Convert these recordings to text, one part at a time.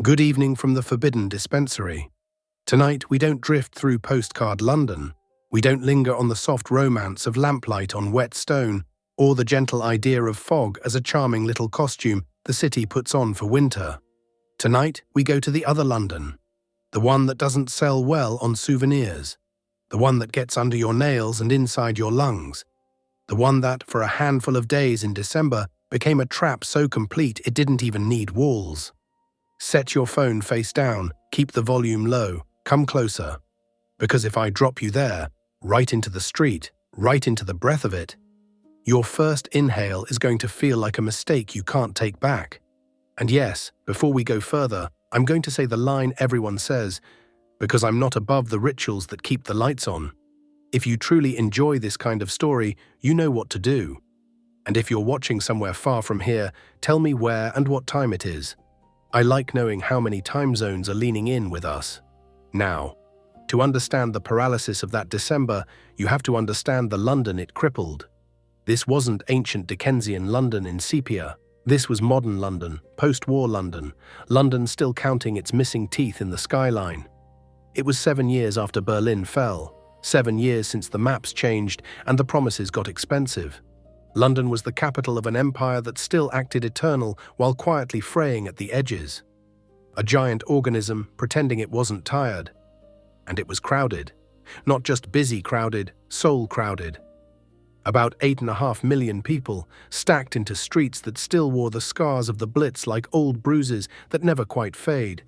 Good evening from the Forbidden Dispensary. Tonight, we don't drift through postcard London. We don't linger on the soft romance of lamplight on wet stone, or the gentle idea of fog as a charming little costume the city puts on for winter. Tonight, we go to the other London, the one that doesn't sell well on souvenirs, the one that gets under your nails and inside your lungs, the one that, for a handful of days in December, became a trap so complete it didn't even need walls. Set your phone face down, keep the volume low, come closer. Because if I drop you there, right into the street, right into the breath of it, your first inhale is going to feel like a mistake you can't take back. And yes, before we go further, I'm going to say the line everyone says, because I'm not above the rituals that keep the lights on. If you truly enjoy this kind of story, you know what to do. And if you're watching somewhere far from here, tell me where and what time it is. I like knowing how many time zones are leaning in with us. Now, to understand the paralysis of that December, you have to understand the London it crippled. This wasn't ancient Dickensian London in sepia. This was modern London, post-war London, London still counting its missing teeth in the skyline. It was 7 years after Berlin fell, 7 years since the maps changed and the promises got expensive. London was the capital of an empire that still acted eternal while quietly fraying at the edges. A giant organism pretending it wasn't tired. And it was crowded. Not just busy crowded, soul crowded. About 8.5 million people, stacked into streets that still wore the scars of the Blitz like old bruises that never quite fade.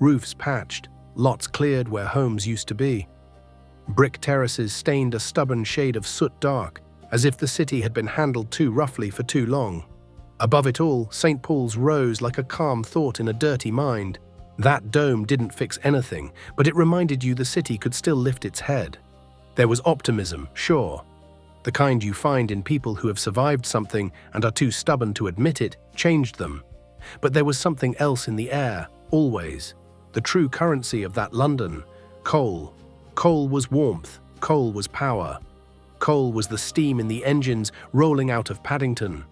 Roofs patched, lots cleared where homes used to be. Brick terraces stained a stubborn shade of soot dark, as if the city had been handled too roughly for too long. Above it all, St. Paul's rose like a calm thought in a dirty mind. That dome didn't fix anything, but it reminded you the city could still lift its head. There was optimism, sure. The kind you find in people who have survived something and are too stubborn to admit it, changed them. But there was something else in the air, always. The true currency of that London, coal. Coal was warmth, coal was power. Coal was the steam in the engines rolling out of Paddington.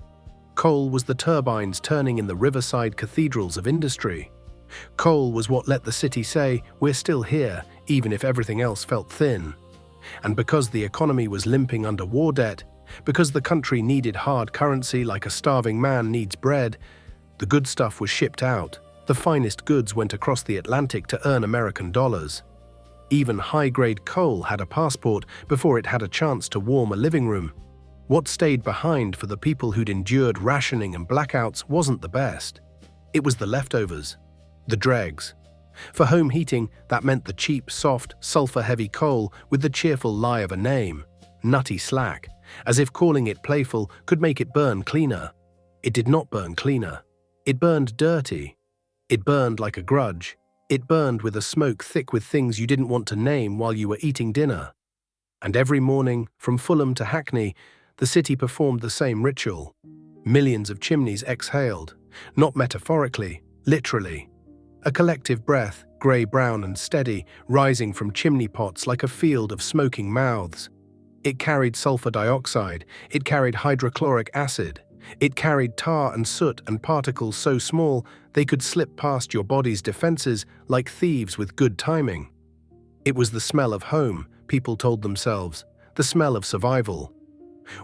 Coal was the turbines turning in the riverside cathedrals of industry. Coal was what let the city say, we're still here, even if everything else felt thin. And because the economy was limping under war debt, because the country needed hard currency like a starving man needs bread, the good stuff was shipped out. The finest goods went across the Atlantic to earn American dollars. Even high-grade coal had a passport before it had a chance to warm a living room. What stayed behind for the people who'd endured rationing and blackouts wasn't the best. It was the leftovers, the dregs. For home heating, that meant the cheap, soft, sulfur-heavy coal with the cheerful lie of a name, nutty slack, as if calling it playful could make it burn cleaner. It did not burn cleaner. It burned dirty. It burned like a grudge. It burned with a smoke thick with things you didn't want to name while you were eating dinner. And every morning, from Fulham to Hackney, the city performed the same ritual. Millions of chimneys exhaled, not metaphorically, literally. A collective breath, grey-brown and steady, rising from chimney pots like a field of smoking mouths. It carried sulfur dioxide, it carried hydrochloric acid, it carried tar and soot and particles so small they could slip past your body's defenses like thieves with good timing. It was the smell of home, people told themselves, the smell of survival.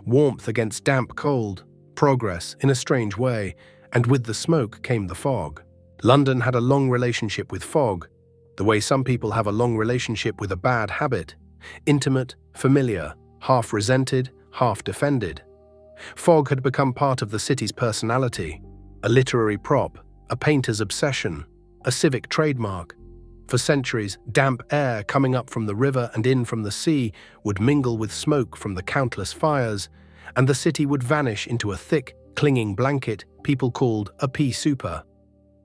Warmth against damp cold, progress in a strange way, and with the smoke came the fog. London had a long relationship with fog, the way some people have a long relationship with a bad habit, intimate, familiar, half resented, half defended. Fog had become part of the city's personality, a literary prop, a painter's obsession, a civic trademark. For centuries, damp air coming up from the river and in from the sea would mingle with smoke from the countless fires, and the city would vanish into a thick, clinging blanket people called a pea souper.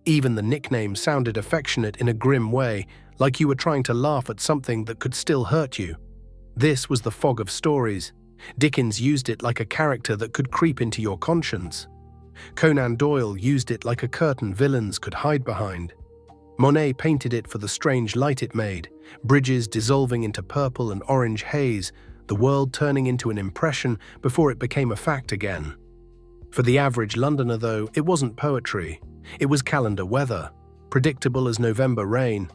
Even the nickname sounded affectionate in a grim way, like you were trying to laugh at something that could still hurt you. This was the fog of stories. Dickens used it like a character that could creep into your conscience. Conan Doyle used it like a curtain villains could hide behind. Monet painted it for the strange light it made, bridges dissolving into purple and orange haze, the world turning into an impression before it became a fact again. For the average Londoner, though, it wasn't poetry. It was calendar weather. predictable as November rain,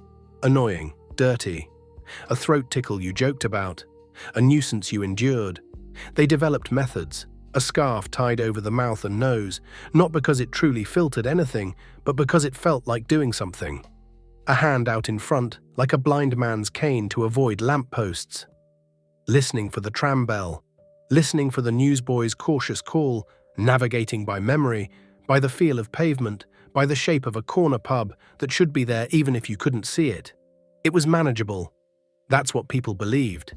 annoying, dirty, a throat tickle you joked about, a nuisance you endured. They developed methods, a scarf tied over the mouth and nose, not because it truly filtered anything, but because it felt like doing something. A hand out in front, like a blind man's cane to avoid lampposts. Listening for the tram bell, listening for the newsboy's cautious call, navigating by memory, by the feel of pavement, by the shape of a corner pub that should be there even if you couldn't see it. It was manageable. That's what people believed.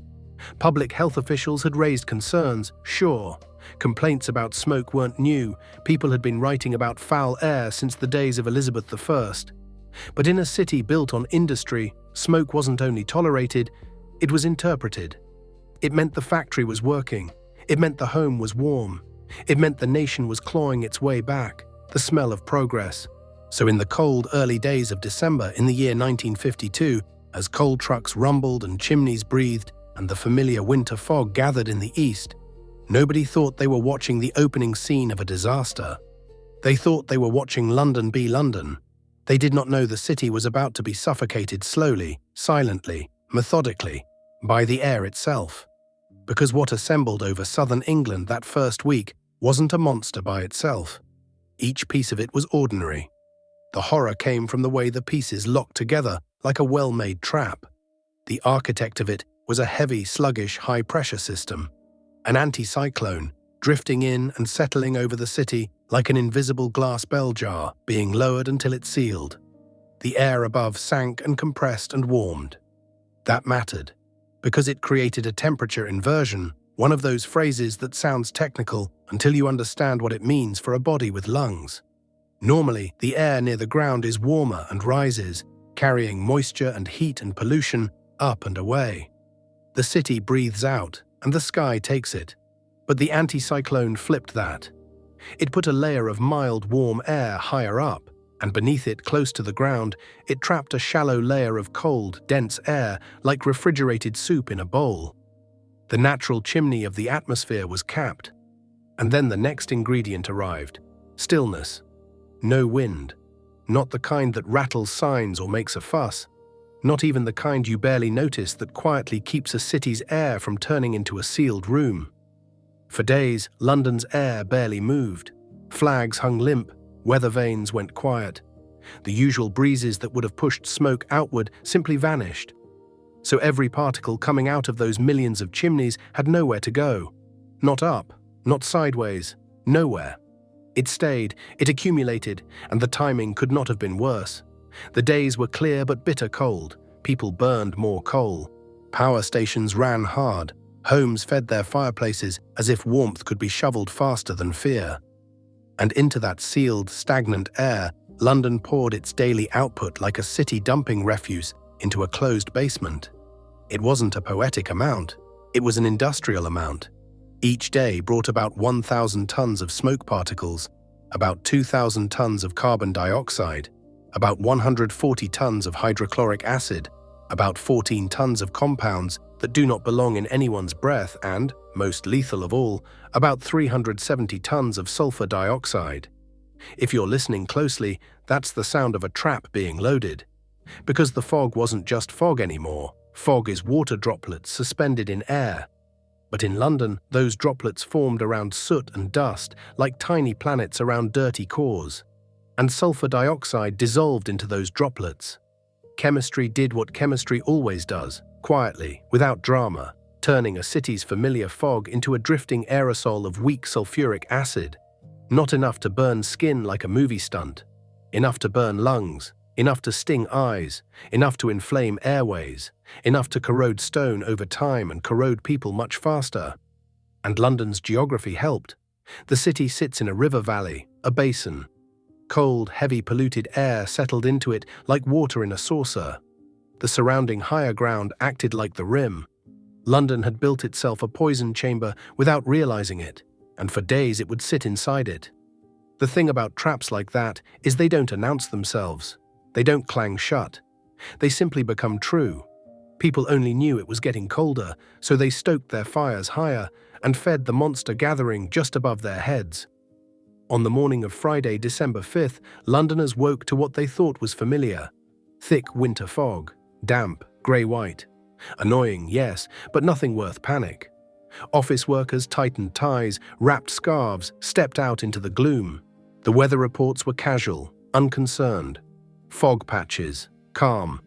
Public health officials had raised concerns, sure. Complaints about smoke weren't new. People had been writing about foul air since the days of Elizabeth I. But in a city built on industry, smoke wasn't only tolerated, it was interpreted. It meant the factory was working. It meant the home was warm. It meant the nation was clawing its way back, the smell of progress. So in the cold early days of December in the year 1952, as coal trucks rumbled and chimneys breathed and the familiar winter fog gathered in the east, nobody thought they were watching the opening scene of a disaster. They thought they were watching London be London. They did not know the city was about to be suffocated slowly, silently, methodically, by the air itself. Because what assembled over southern England that first week wasn't a monster by itself. Each piece of it was ordinary. The horror came from the way the pieces locked together like a well-made trap. The architect of it was a heavy, sluggish, high-pressure system. An anticyclone, drifting in and settling over the city like an invisible glass bell jar being lowered until it sealed. The air above sank and compressed and warmed. That mattered, because it created a temperature inversion, one of those phrases that sounds technical until you understand what it means for a body with lungs. Normally, the air near the ground is warmer and rises, carrying moisture and heat and pollution up and away. The city breathes out, and the sky takes it. But the anticyclone flipped that. It put a layer of mild, warm air higher up, and beneath it, close to the ground, it trapped a shallow layer of cold, dense air like refrigerated soup in a bowl. The natural chimney of the atmosphere was capped. And then the next ingredient arrived: stillness. No wind. Not the kind that rattles signs or makes a fuss. Not even the kind you barely notice that quietly keeps a city's air from turning into a sealed room. For days, London's air barely moved. Flags hung limp, weather vanes went quiet. The usual breezes that would have pushed smoke outward simply vanished. So every particle coming out of those millions of chimneys had nowhere to go. Not up, not sideways, nowhere. It stayed, it accumulated, and the timing could not have been worse. The days were clear but bitter cold. People burned more coal. Power stations ran hard. Homes fed their fireplaces as if warmth could be shoveled faster than fear. And into that sealed, stagnant air, London poured its daily output like a city dumping refuse into a closed basement. It wasn't a poetic amount. It was an industrial amount. Each day brought about 1,000 tons of smoke particles, about 2,000 tons of carbon dioxide, about 140 tons of hydrochloric acid, about 14 tons of compounds that do not belong in anyone's breath, and, most lethal of all, about 370 tons of sulfur dioxide. If you're listening closely, that's the sound of a trap being loaded. Because the fog wasn't just fog anymore. Fog is water droplets suspended in air. But in London, those droplets formed around soot and dust, like tiny planets around dirty cores. And sulfur dioxide dissolved into those droplets. Chemistry did what chemistry always does, quietly, without drama, turning a city's familiar fog into a drifting aerosol of weak sulfuric acid. Not enough to burn skin like a movie stunt. Enough to burn lungs. Enough to sting eyes, enough to inflame airways, enough to corrode stone over time and corrode people much faster. And London's geography helped. The city sits in a river valley, a basin. Cold, heavy polluted air settled into it like water in a saucer. The surrounding higher ground acted like the rim. London had built itself a poison chamber without realizing it, and for days it would sit inside it. The thing about traps like that is they don't announce themselves. They don't clang shut. They simply become true. People only knew it was getting colder, so they stoked their fires higher and fed the monster gathering just above their heads. On the morning of Friday, December 5th, Londoners woke to what they thought was familiar. Thick winter fog, damp, grey-white. Annoying, yes, but nothing worth panic. Office workers tightened ties, wrapped scarves, stepped out into the gloom. The weather reports were casual, unconcerned. Fog patches, calm,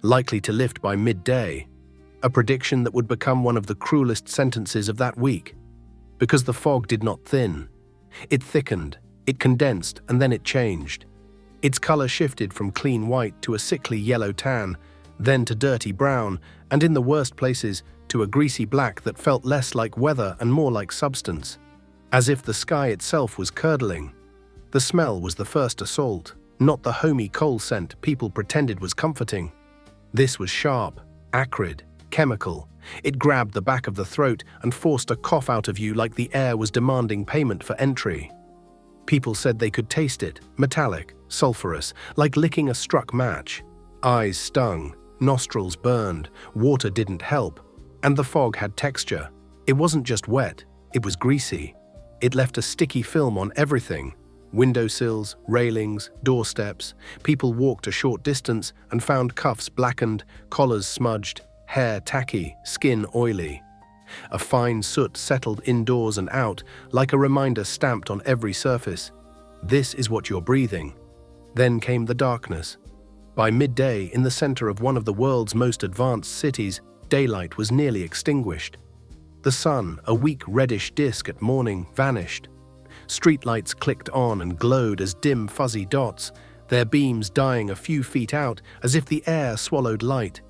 likely to lift by midday. A prediction that would become one of the cruelest sentences of that week. Because the fog did not thin. It thickened, it condensed, and then it changed. Its color shifted from clean white to a sickly yellow tan, then to dirty brown, and in the worst places, to a greasy black that felt less like weather and more like substance. As if the sky itself was curdling. The smell was the first assault, not the homey coal scent people pretended was comforting. This was sharp, acrid, chemical. It grabbed the back of the throat and forced a cough out of you like the air was demanding payment for entry. People said they could taste it, metallic, sulphurous, like licking a struck match. Eyes stung, nostrils burned, water didn't help, and the fog had texture. It wasn't just wet, it was greasy. It left a sticky film on everything. Windowsills, railings, doorsteps. People walked a short distance and found cuffs blackened, collars smudged, hair tacky, skin oily. A fine soot settled indoors and out, like a reminder stamped on every surface. This is what you're breathing. Then came the darkness. By midday, in the center of one of the world's most advanced cities, daylight was nearly extinguished. The sun, a weak reddish disk at morning, vanished. Streetlights clicked on and glowed as dim fuzzy dots, their beams dying a few feet out as if the air swallowed light.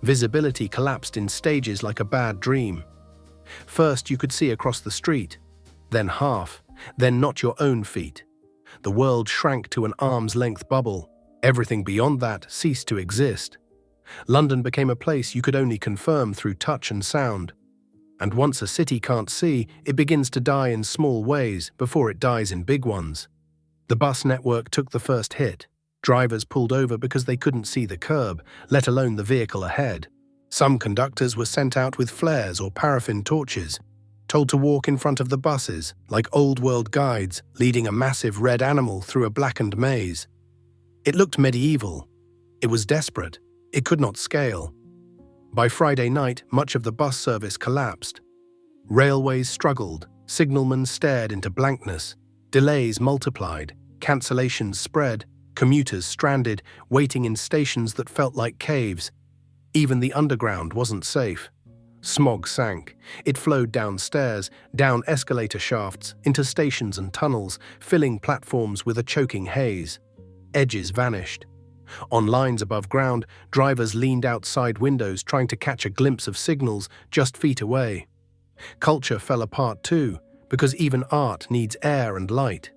Visibility collapsed in stages like a bad dream. First you could see across the street, then half, then not your own feet. The world shrank to an arm's-length bubble. Everything beyond that ceased to exist. London became a place you could only confirm through touch and sound. And once a city can't see, it begins to die in small ways before it dies in big ones. The bus network took the first hit. Drivers pulled over because they couldn't see the curb, let alone the vehicle ahead. Some conductors were sent out with flares or paraffin torches, told to walk in front of the buses, like old-world guides leading a massive red animal through a blackened maze. It looked medieval. It was desperate. It could not scale. By Friday night, much of the bus service collapsed. Railways struggled, signalmen stared into blankness, delays multiplied, cancellations spread, commuters stranded, waiting in stations that felt like caves. Even the underground wasn't safe. Smog sank. It flowed downstairs, down escalator shafts, into stations and tunnels, filling platforms with a choking haze. Edges vanished. On lines above ground, drivers leaned outside windows trying to catch a glimpse of signals just feet away. Culture fell apart too, because even art needs air and light.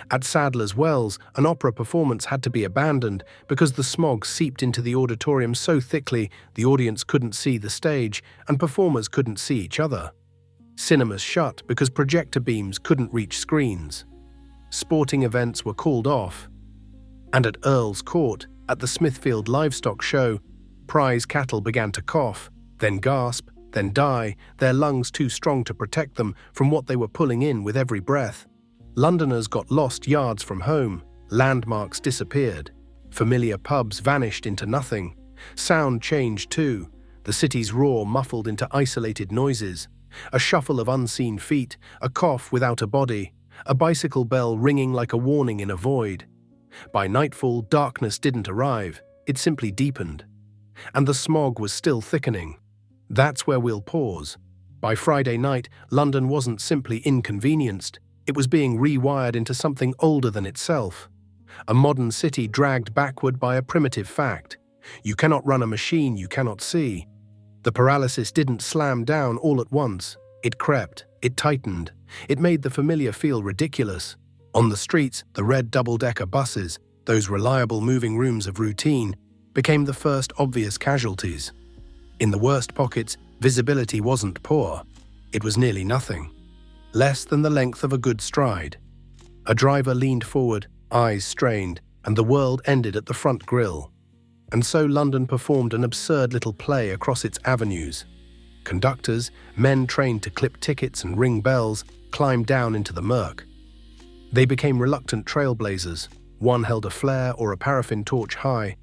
At Sadler's Wells, an opera performance had to be abandoned because the smog seeped into the auditorium so thickly the audience couldn't see the stage and performers couldn't see each other. Cinemas shut because projector beams couldn't reach screens. Sporting events were called off. And at Earl's Court, at the Smithfield Livestock Show, prize cattle began to cough, then gasp, then die, their lungs too strong to protect them from what they were pulling in with every breath. Londoners got lost yards from home, landmarks disappeared, familiar pubs vanished into nothing. Sound changed too, the city's roar muffled into isolated noises, a shuffle of unseen feet, a cough without a body, a bicycle bell ringing like a warning in a void. By nightfall, darkness didn't arrive, it simply deepened. And the smog was still thickening. That's where we'll pause. By Friday night, London wasn't simply inconvenienced, it was being rewired into something older than itself. A modern city dragged backward by a primitive fact. You cannot run a machine you cannot see. The paralysis didn't slam down all at once. It crept, it tightened, it made the familiar feel ridiculous. On the streets, the red double-decker buses, those reliable moving rooms of routine, became the first obvious casualties. In the worst pockets, visibility wasn't poor. It was nearly nothing. Less than the length of a good stride. A driver leaned forward, eyes strained, and the world ended at the front grille. And so London performed an absurd little play across its avenues. Conductors, men trained to clip tickets and ring bells, climbed down into the murk. They became reluctant trailblazers. One held a flare or a paraffin torch high,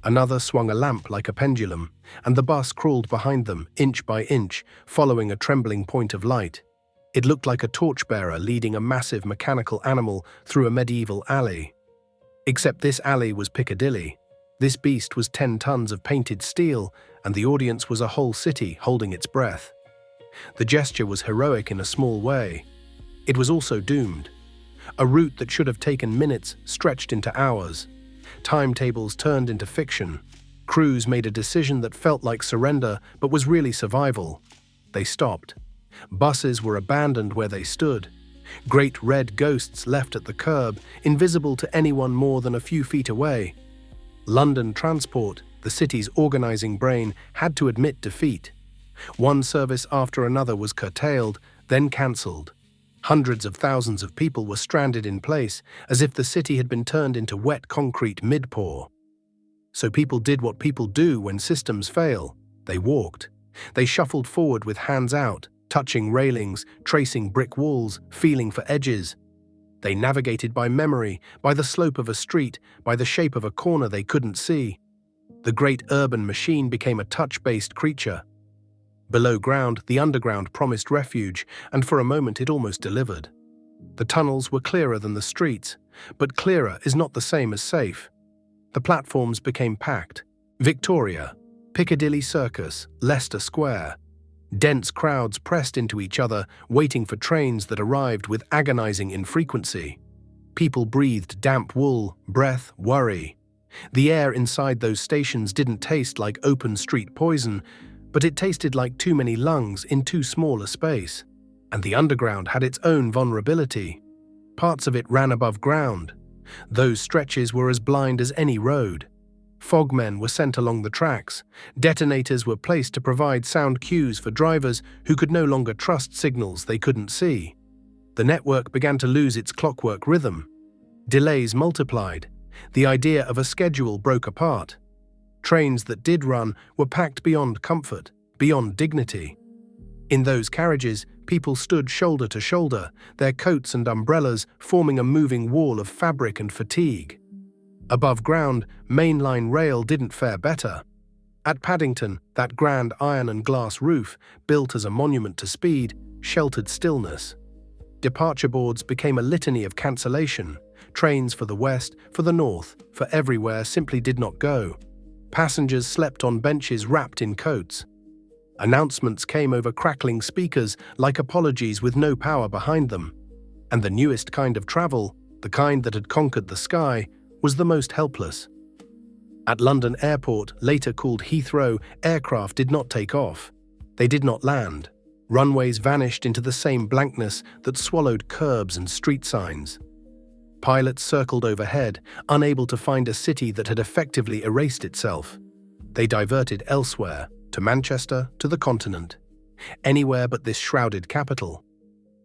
another swung a lamp like a pendulum, and the bus crawled behind them, inch by inch, following a trembling point of light. It looked like a torchbearer leading a massive mechanical animal through a medieval alley. Except this alley was Piccadilly. This beast was 10 tons of painted steel, and the audience was a whole city holding its breath. The gesture was heroic in a small way. It was also doomed. A route that should have taken minutes stretched into hours. Timetables turned into fiction. Crews made a decision that felt like surrender but was really survival. They stopped. Buses were abandoned where they stood. Great red ghosts left at the curb, invisible to anyone more than a few feet away. London Transport, the city's organizing brain, had to admit defeat. One service after another was curtailed, then cancelled. Hundreds of thousands of people were stranded in place, as if the city had been turned into wet concrete mid-pour. So people did what people do when systems fail. They walked. They shuffled forward with hands out, touching railings, tracing brick walls, feeling for edges. They navigated by memory, by the slope of a street, by the shape of a corner they couldn't see. The great urban machine became a touch-based creature. Below ground, the underground promised refuge, and for a moment it almost delivered. The tunnels were clearer than the streets, but clearer is not the same as safe. The platforms became packed. Victoria, Piccadilly Circus, Leicester Square. Dense crowds pressed into each other, waiting for trains that arrived with agonizing infrequency. People breathed damp wool, breath, worry. The air inside those stations didn't taste like open street poison, but it tasted like too many lungs in too small a space. And the underground had its own vulnerability. Parts of it ran above ground. Those stretches were as blind as any road. Fogmen were sent along the tracks. Detonators were placed to provide sound cues for drivers who could no longer trust signals they couldn't see. The network began to lose its clockwork rhythm. Delays multiplied. The idea of a schedule broke apart. Trains that did run were packed beyond comfort, beyond dignity. In those carriages, people stood shoulder to shoulder, their coats and umbrellas forming a moving wall of fabric and fatigue. Above ground, mainline rail didn't fare better. At Paddington, that grand iron and glass roof, built as a monument to speed, sheltered stillness. Departure boards became a litany of cancellation. Trains for the west, for the north, for everywhere simply did not go. Passengers slept on benches wrapped in coats. Announcements came over crackling speakers like apologies with no power behind them. And the newest kind of travel, the kind that had conquered the sky, was the most helpless. At London Airport, later called Heathrow, aircraft did not take off. They did not land. Runways vanished into the same blankness that swallowed curbs and street signs. Pilots circled overhead, unable to find a city that had effectively erased itself. They diverted elsewhere, to Manchester, to the continent. Anywhere but this shrouded capital.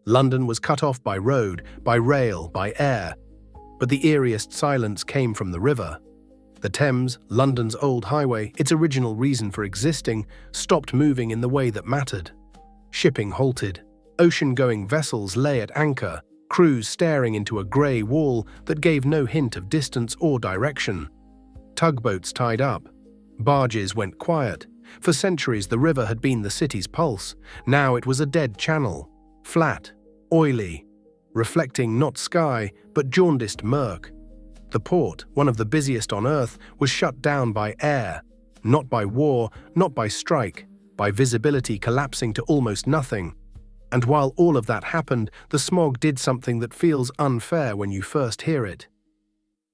London was cut off by road, by rail, by air. But the eeriest silence came from the river. The Thames, London's old highway, its original reason for existing, stopped moving in the way that mattered. Shipping halted. Ocean-going vessels lay at anchor, crews staring into a grey wall that gave no hint of distance or direction. Tugboats tied up. Barges went quiet. For centuries the river had been the city's pulse. Now it was a dead channel. Flat, oily, reflecting not sky, but jaundiced murk. The port, one of the busiest on Earth, was shut down by air. Not by war, not by strike, by visibility collapsing to almost nothing. And while all of that happened, the smog did something that feels unfair when you first hear it.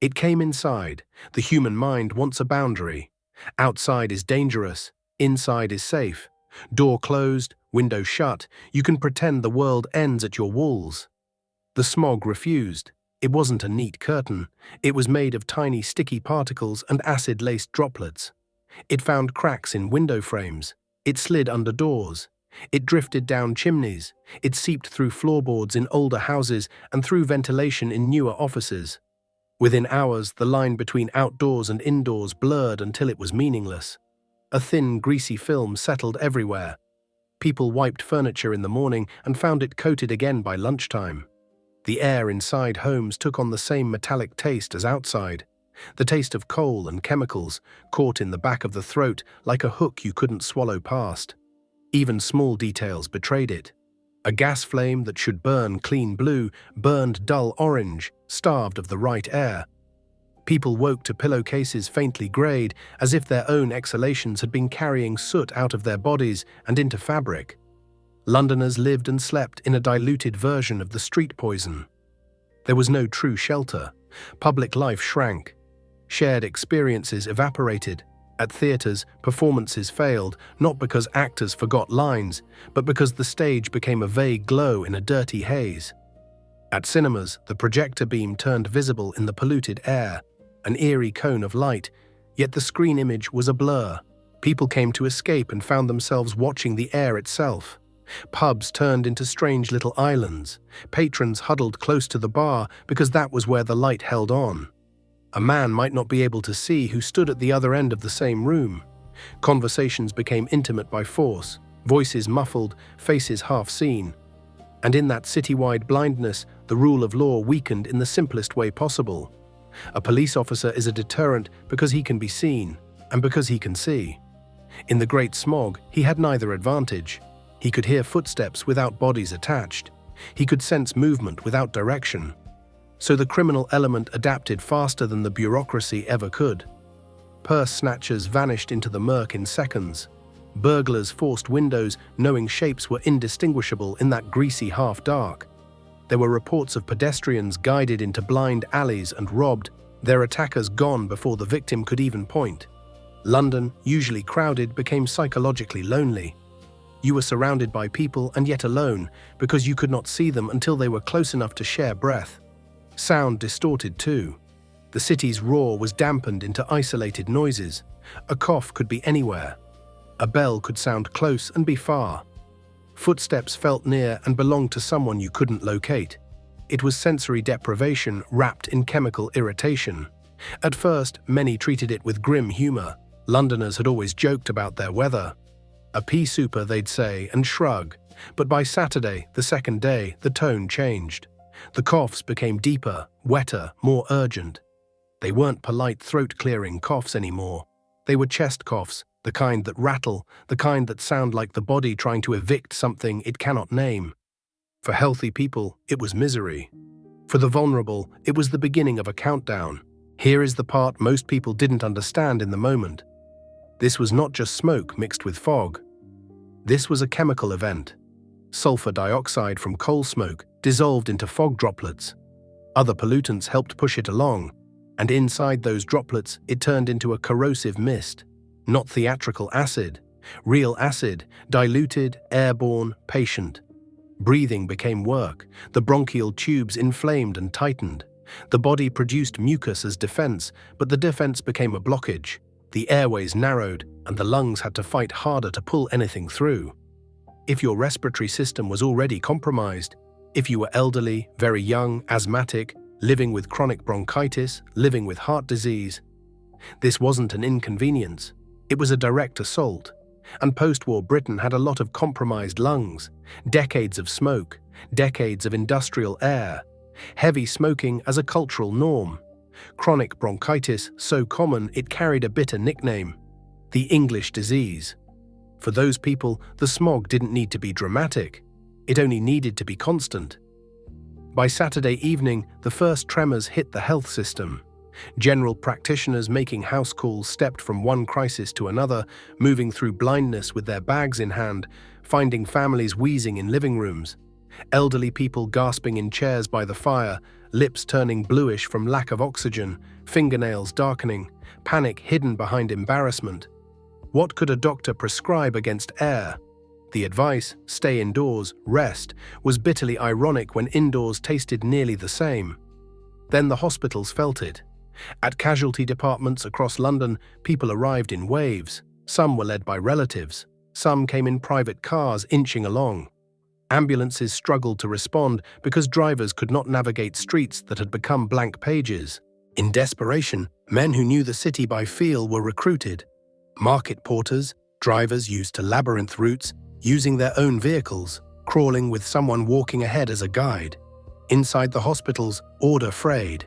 It came inside. The human mind wants a boundary. Outside is dangerous. Inside is safe. Door closed, window shut. You can pretend the world ends at your walls. The smog refused. It wasn't a neat curtain. It was made of tiny sticky particles and acid-laced droplets. It found cracks in window frames. It slid under doors. It drifted down chimneys. It seeped through floorboards in older houses and through ventilation in newer offices. Within hours, the line between outdoors and indoors blurred until it was meaningless. A thin, greasy film settled everywhere. People wiped furniture in the morning and found it coated again by lunchtime. The air inside homes took on the same metallic taste as outside, the taste of coal and chemicals caught in the back of the throat like a hook you couldn't swallow past. Even small details betrayed it. A gas flame that should burn clean blue burned dull orange, starved of the right air. People woke to pillowcases faintly greyed, as if their own exhalations had been carrying soot out of their bodies and into fabric. Londoners lived and slept in a diluted version of the street poison. There was no true shelter. Public life shrank. Shared experiences evaporated. At theatres, performances failed, not because actors forgot lines, but because the stage became a vague glow in a dirty haze. At cinemas, the projector beam turned visible in the polluted air, an eerie cone of light, yet the screen image was a blur. People came to escape and found themselves watching the air itself. Pubs turned into strange little islands. Patrons huddled close to the bar because that was where the light held on. A man might not be able to see who stood at the other end of the same room. Conversations became intimate by force, voices muffled, faces half seen. And in that citywide blindness, the rule of law weakened in the simplest way possible. A police officer is a deterrent because he can be seen, and because he can see. In the Great Smog, he had neither advantage. He could hear footsteps without bodies attached. He could sense movement without direction. So the criminal element adapted faster than the bureaucracy ever could. Purse snatchers vanished into the murk in seconds. Burglars forced windows, knowing shapes were indistinguishable in that greasy half-dark. There were reports of pedestrians guided into blind alleys and robbed, their attackers gone before the victim could even point. London, usually crowded, became psychologically lonely. You were surrounded by people and yet alone, because you could not see them until they were close enough to share breath. Sound distorted too. The city's roar was dampened into isolated noises. A cough could be anywhere. A bell could sound close and be far. Footsteps felt near and belonged to someone you couldn't locate. It was sensory deprivation wrapped in chemical irritation. At first, many treated it with grim humor. Londoners had always joked about their weather. A pea souper, they'd say, and shrug. But by Saturday, the second day, the tone changed. The coughs became deeper, wetter, more urgent. They weren't polite throat-clearing coughs anymore. They were chest coughs, the kind that rattle, the kind that sound like the body trying to evict something it cannot name. For healthy people, it was misery. For the vulnerable, it was the beginning of a countdown. Here is the part most people didn't understand in the moment. This was not just smoke mixed with fog. This was a chemical event. Sulfur dioxide from coal smoke dissolved into fog droplets. Other pollutants helped push it along, and inside those droplets it turned into a corrosive mist. Not theatrical acid, real acid, diluted, airborne, patient. Breathing became work, the bronchial tubes inflamed and tightened. The body produced mucus as defense, but the defense became a blockage. The airways narrowed, and the lungs had to fight harder to pull anything through. If your respiratory system was already compromised, if you were elderly, very young, asthmatic, living with chronic bronchitis, living with heart disease, this wasn't an inconvenience. It was a direct assault. And post-war Britain had a lot of compromised lungs, decades of smoke, decades of industrial air, heavy smoking as a cultural norm. Chronic bronchitis so common it carried a bitter nickname, the English disease. For those people, the smog didn't need to be dramatic. It only needed to be constant. By Saturday evening, the first tremors hit the health system. General practitioners making house calls stepped from one crisis to another, moving through blindness with their bags in hand, finding families wheezing in living rooms. Elderly people gasping in chairs by the fire, lips turning bluish from lack of oxygen, fingernails darkening, panic hidden behind embarrassment. What could a doctor prescribe against air? The advice, stay indoors, rest, was bitterly ironic when indoors tasted nearly the same. Then the hospitals felt it. At casualty departments across London, people arrived in waves. Some were led by relatives. Some came in private cars inching along. Ambulances struggled to respond because drivers could not navigate streets that had become blank pages. In desperation, men who knew the city by feel were recruited. Market porters, drivers used to labyrinth routes, using their own vehicles, crawling with someone walking ahead as a guide. Inside the hospitals, order frayed.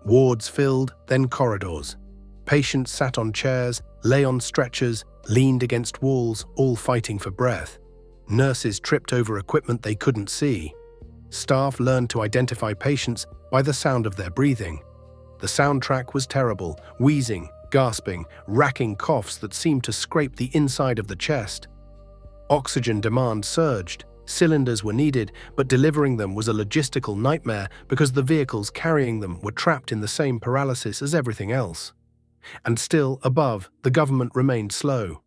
Wards filled, then corridors. Patients sat on chairs, lay on stretchers, leaned against walls, all fighting for breath. Nurses tripped over equipment they couldn't see. Staff learned to identify patients by the sound of their breathing. The soundtrack was terrible, wheezing, gasping, racking coughs that seemed to scrape the inside of the chest. Oxygen demand surged. Cylinders were needed, but delivering them was a logistical nightmare because the vehicles carrying them were trapped in the same paralysis as everything else. And still, above, the government remained slow,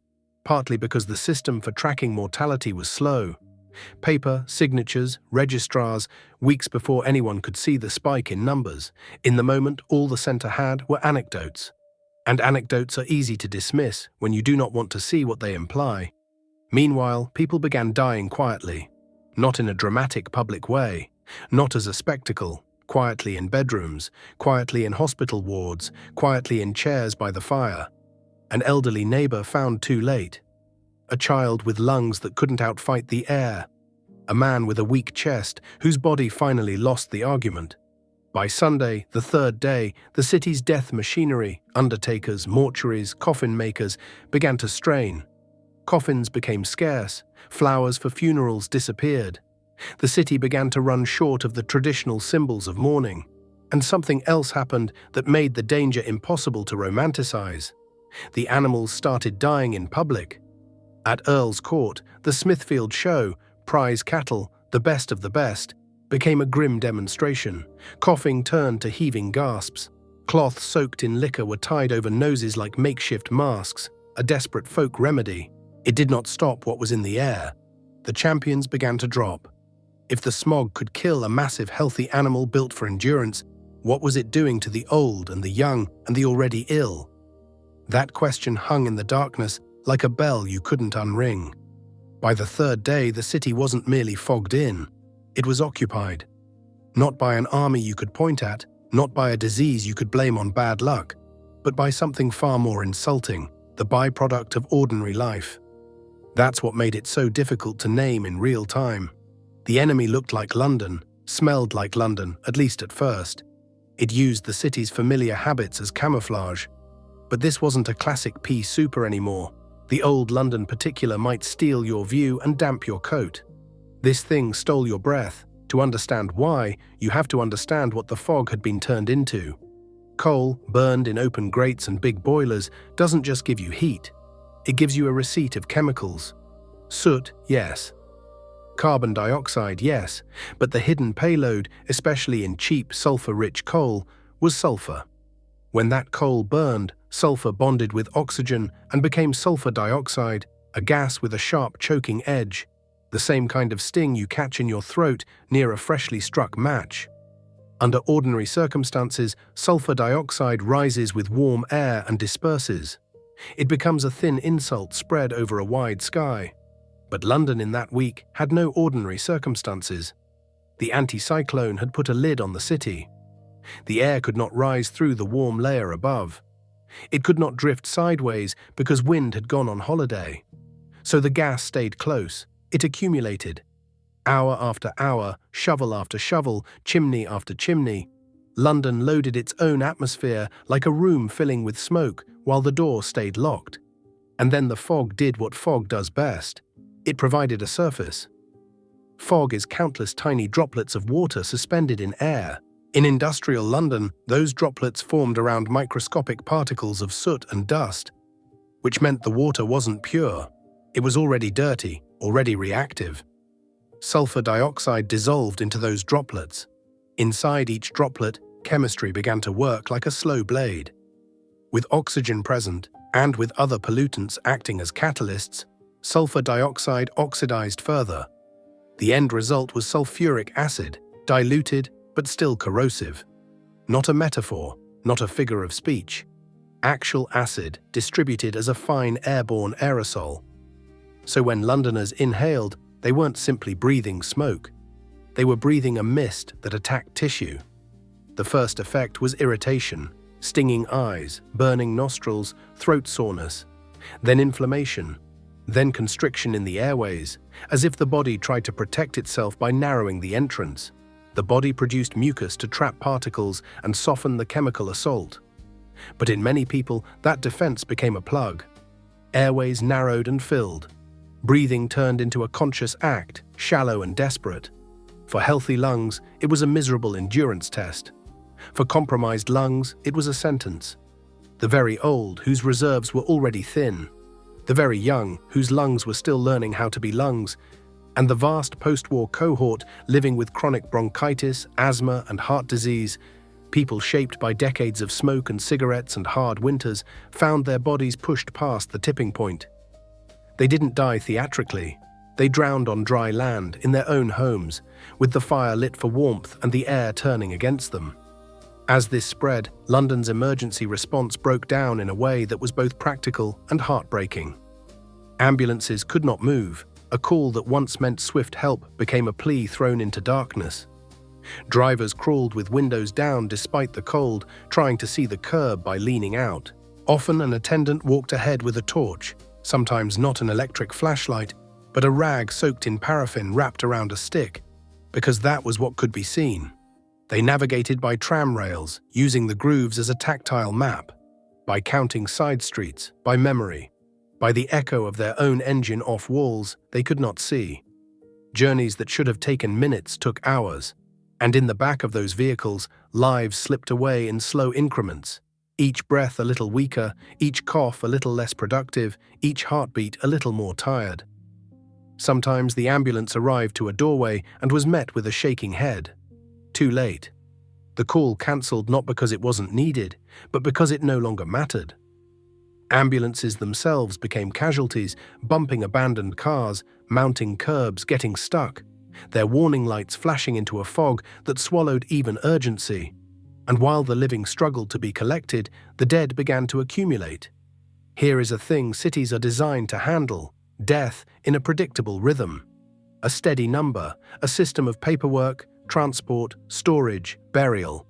partly because the system for tracking mortality was slow. Paper, signatures, registrars, weeks before anyone could see the spike in numbers. In the moment, all the centre had were anecdotes. And anecdotes are easy to dismiss when you do not want to see what they imply. Meanwhile, people began dying quietly, not in a dramatic public way, not as a spectacle, quietly in bedrooms, quietly in hospital wards, quietly in chairs by the fire. An elderly neighbour found too late. A child with lungs that couldn't outfight the air. A man with a weak chest whose body finally lost the argument. By Sunday, the third day, the city's death machinery, undertakers, mortuaries, coffin makers, began to strain. Coffins became scarce, flowers for funerals disappeared. The city began to run short of the traditional symbols of mourning, and something else happened that made the danger impossible to romanticize. The animals started dying in public. At Earl's Court, the Smithfield Show, prize cattle, the best of the best, became a grim demonstration. Coughing turned to heaving gasps. Cloths soaked in liquor were tied over noses like makeshift masks, a desperate folk remedy. It did not stop what was in the air. The champions began to drop. If the smog could kill a massive healthy animal built for endurance, what was it doing to the old and the young and the already ill? That question hung in the darkness like a bell you couldn't unring. By the third day, the city wasn't merely fogged in. It was occupied. Not by an army you could point at, not by a disease you could blame on bad luck, but by something far more insulting, the byproduct of ordinary life. That's what made it so difficult to name in real time. The enemy looked like London, smelled like London, at least at first. It used the city's familiar habits as camouflage. But this wasn't a classic pea super anymore. The old London particular might steal your view and damp your coat. This thing stole your breath. To understand why, you have to understand what the fog had been turned into. Coal, burned in open grates and big boilers, doesn't just give you heat. It gives you a receipt of chemicals. Soot, yes. Carbon dioxide, yes. But the hidden payload, especially in cheap sulfur-rich coal, was sulfur. When that coal burned, sulfur bonded with oxygen and became sulfur dioxide, a gas with a sharp choking edge, the same kind of sting you catch in your throat near a freshly struck match. Under ordinary circumstances, sulfur dioxide rises with warm air and disperses. It becomes a thin insult spread over a wide sky. But London in that week had no ordinary circumstances. The anticyclone had put a lid on the city. The air could not rise through the warm layer above. It could not drift sideways because wind had gone on holiday. So the gas stayed close. It accumulated. Hour after hour, shovel after shovel, chimney after chimney. London loaded its own atmosphere like a room filling with smoke while the door stayed locked. And then the fog did what fog does best. It provided a surface. Fog is countless tiny droplets of water suspended in air. In industrial London, those droplets formed around microscopic particles of soot and dust, which meant the water wasn't pure. It was already dirty, already reactive. Sulfur dioxide dissolved into those droplets. Inside each droplet, chemistry began to work like a slow blade. With oxygen present, and with other pollutants acting as catalysts, sulfur dioxide oxidized further. The end result was sulfuric acid, diluted but still corrosive. Not a metaphor, not a figure of speech. Actual acid distributed as a fine airborne aerosol. So when Londoners inhaled, they weren't simply breathing smoke. They were breathing a mist that attacked tissue. The first effect was irritation, stinging eyes, burning nostrils, throat soreness, then inflammation, then constriction in the airways, as if the body tried to protect itself by narrowing the entrance. The body produced mucus to trap particles and soften the chemical assault. But in many people, that defense became a plug. Airways narrowed and filled. Breathing turned into a conscious act, shallow and desperate. For healthy lungs, it was a miserable endurance test. For compromised lungs, it was a sentence. The very old, whose reserves were already thin. The very young, whose lungs were still learning how to be lungs. And the vast post-war cohort living with chronic bronchitis, asthma, and heart disease, people shaped by decades of smoke and cigarettes and hard winters, found their bodies pushed past the tipping point. They didn't die theatrically. They drowned on dry land, in their own homes, with the fire lit for warmth and the air turning against them. As this spread, London's emergency response broke down in a way that was both practical and heartbreaking. Ambulances could not move. A call that once meant swift help became a plea thrown into darkness. Drivers crawled with windows down despite the cold, trying to see the curb by leaning out. Often an attendant walked ahead with a torch, sometimes not an electric flashlight, but a rag soaked in paraffin wrapped around a stick, because that was what could be seen. They navigated by tram rails, using the grooves as a tactile map, by counting side streets, by memory, by the echo of their own engine off walls they could not see. Journeys that should have taken minutes took hours, and in the back of those vehicles, lives slipped away in slow increments, each breath a little weaker, each cough a little less productive, each heartbeat a little more tired. Sometimes the ambulance arrived to a doorway and was met with a shaking head. Too late. The call cancelled not because it wasn't needed, but because it no longer mattered. Ambulances themselves became casualties, bumping abandoned cars, mounting curbs, getting stuck, their warning lights flashing into a fog that swallowed even urgency. And while the living struggled to be collected, the dead began to accumulate. Here is a thing cities are designed to handle: death in a predictable rhythm. A steady number, a system of paperwork, transport, storage, burial.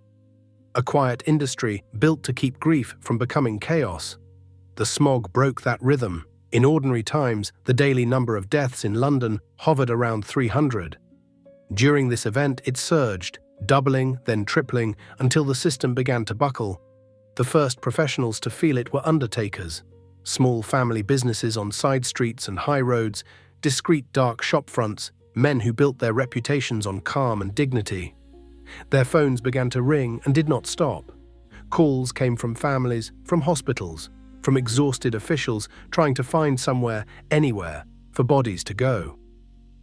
A quiet industry built to keep grief from becoming chaos. The smog broke that rhythm. In ordinary times, the daily number of deaths in London hovered around 300. During this event, it surged, doubling, then tripling, until the system began to buckle. The first professionals to feel it were undertakers. Small family businesses on side streets and high roads, discreet dark shop fronts, men who built their reputations on calm and dignity. Their phones began to ring and did not stop. Calls came from families, from hospitals, from exhausted officials trying to find somewhere, anywhere, for bodies to go.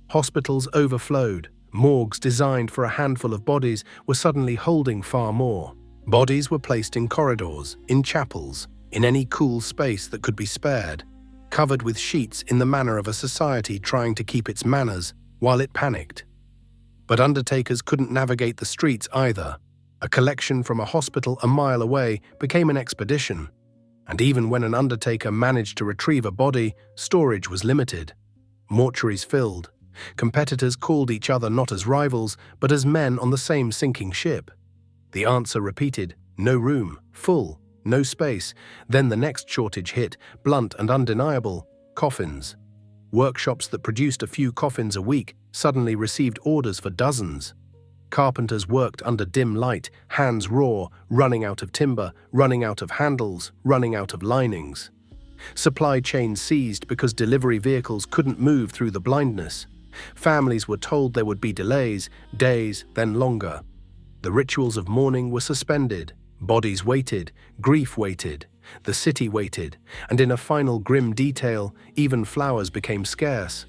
Hospitals overflowed. Morgues designed for a handful of bodies were suddenly holding far more. Bodies were placed in corridors, in chapels, in any cool space that could be spared, covered with sheets in the manner of a society trying to keep its manners while it panicked. But undertakers couldn't navigate the streets either. A collection from a hospital a mile away became an expedition. And even when an undertaker managed to retrieve a body, storage was limited. Mortuaries filled. Competitors called each other not as rivals, but as men on the same sinking ship. The answer repeated: no room, full, no space. Then the next shortage hit, blunt and undeniable: coffins. Workshops that produced a few coffins a week suddenly received orders for dozens. Carpenters worked under dim light, hands raw, running out of timber, running out of handles, running out of linings. Supply chains seized because delivery vehicles couldn't move through the blindness. Families were told there would be delays, days, then longer. The rituals of mourning were suspended. Bodies waited, grief waited, the city waited, and in a final grim detail, even flowers became scarce.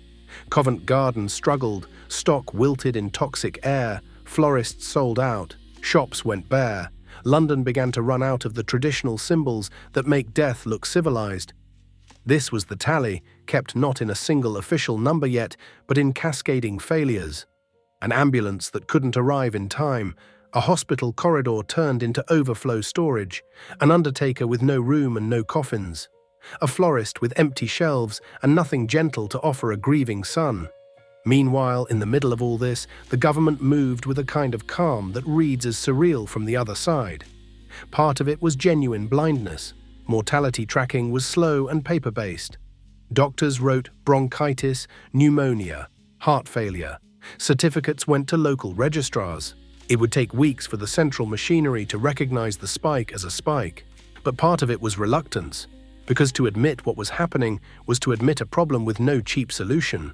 Covent Garden struggled, stock wilted in toxic air, florists sold out, shops went bare. London began to run out of the traditional symbols that make death look civilized. This was the tally, kept not in a single official number yet, but in cascading failures. An ambulance that couldn't arrive in time, a hospital corridor turned into overflow storage, an undertaker with no room and no coffins, a florist with empty shelves and nothing gentle to offer a grieving son. Meanwhile, in the middle of all this, the government moved with a kind of calm that reads as surreal from the other side. Part of it was genuine blindness. Mortality tracking was slow and paper-based. Doctors wrote bronchitis, pneumonia, heart failure. Certificates went to local registrars. It would take weeks for the central machinery to recognize the spike as a spike, but part of it was reluctance, because to admit what was happening was to admit a problem with no cheap solution.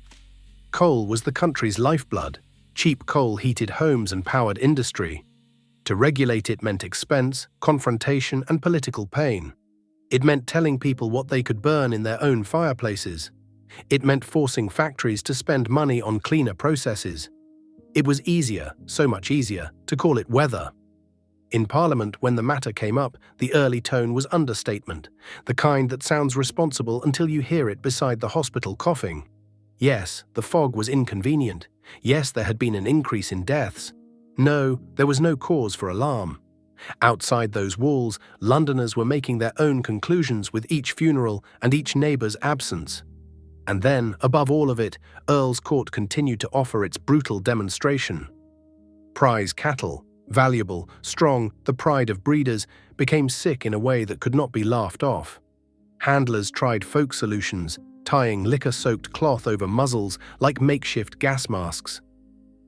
Coal was the country's lifeblood. Cheap coal heated homes and powered industry. To regulate it meant expense, confrontation, and political pain. It meant telling people what they could burn in their own fireplaces. It meant forcing factories to spend money on cleaner processes. It was easier, so much easier, to call it weather. In Parliament, when the matter came up, the early tone was understatement, the kind that sounds responsible until you hear it beside the hospital coughing. Yes, the fog was inconvenient. Yes, there had been an increase in deaths. No, there was no cause for alarm. Outside those walls, Londoners were making their own conclusions with each funeral and each neighbour's absence. And then, above all of it, Earl's Court continued to offer its brutal demonstration. Prize cattle, valuable, strong, the pride of breeders, became sick in a way that could not be laughed off. Handlers tried folk solutions, tying liquor-soaked cloth over muzzles like makeshift gas masks.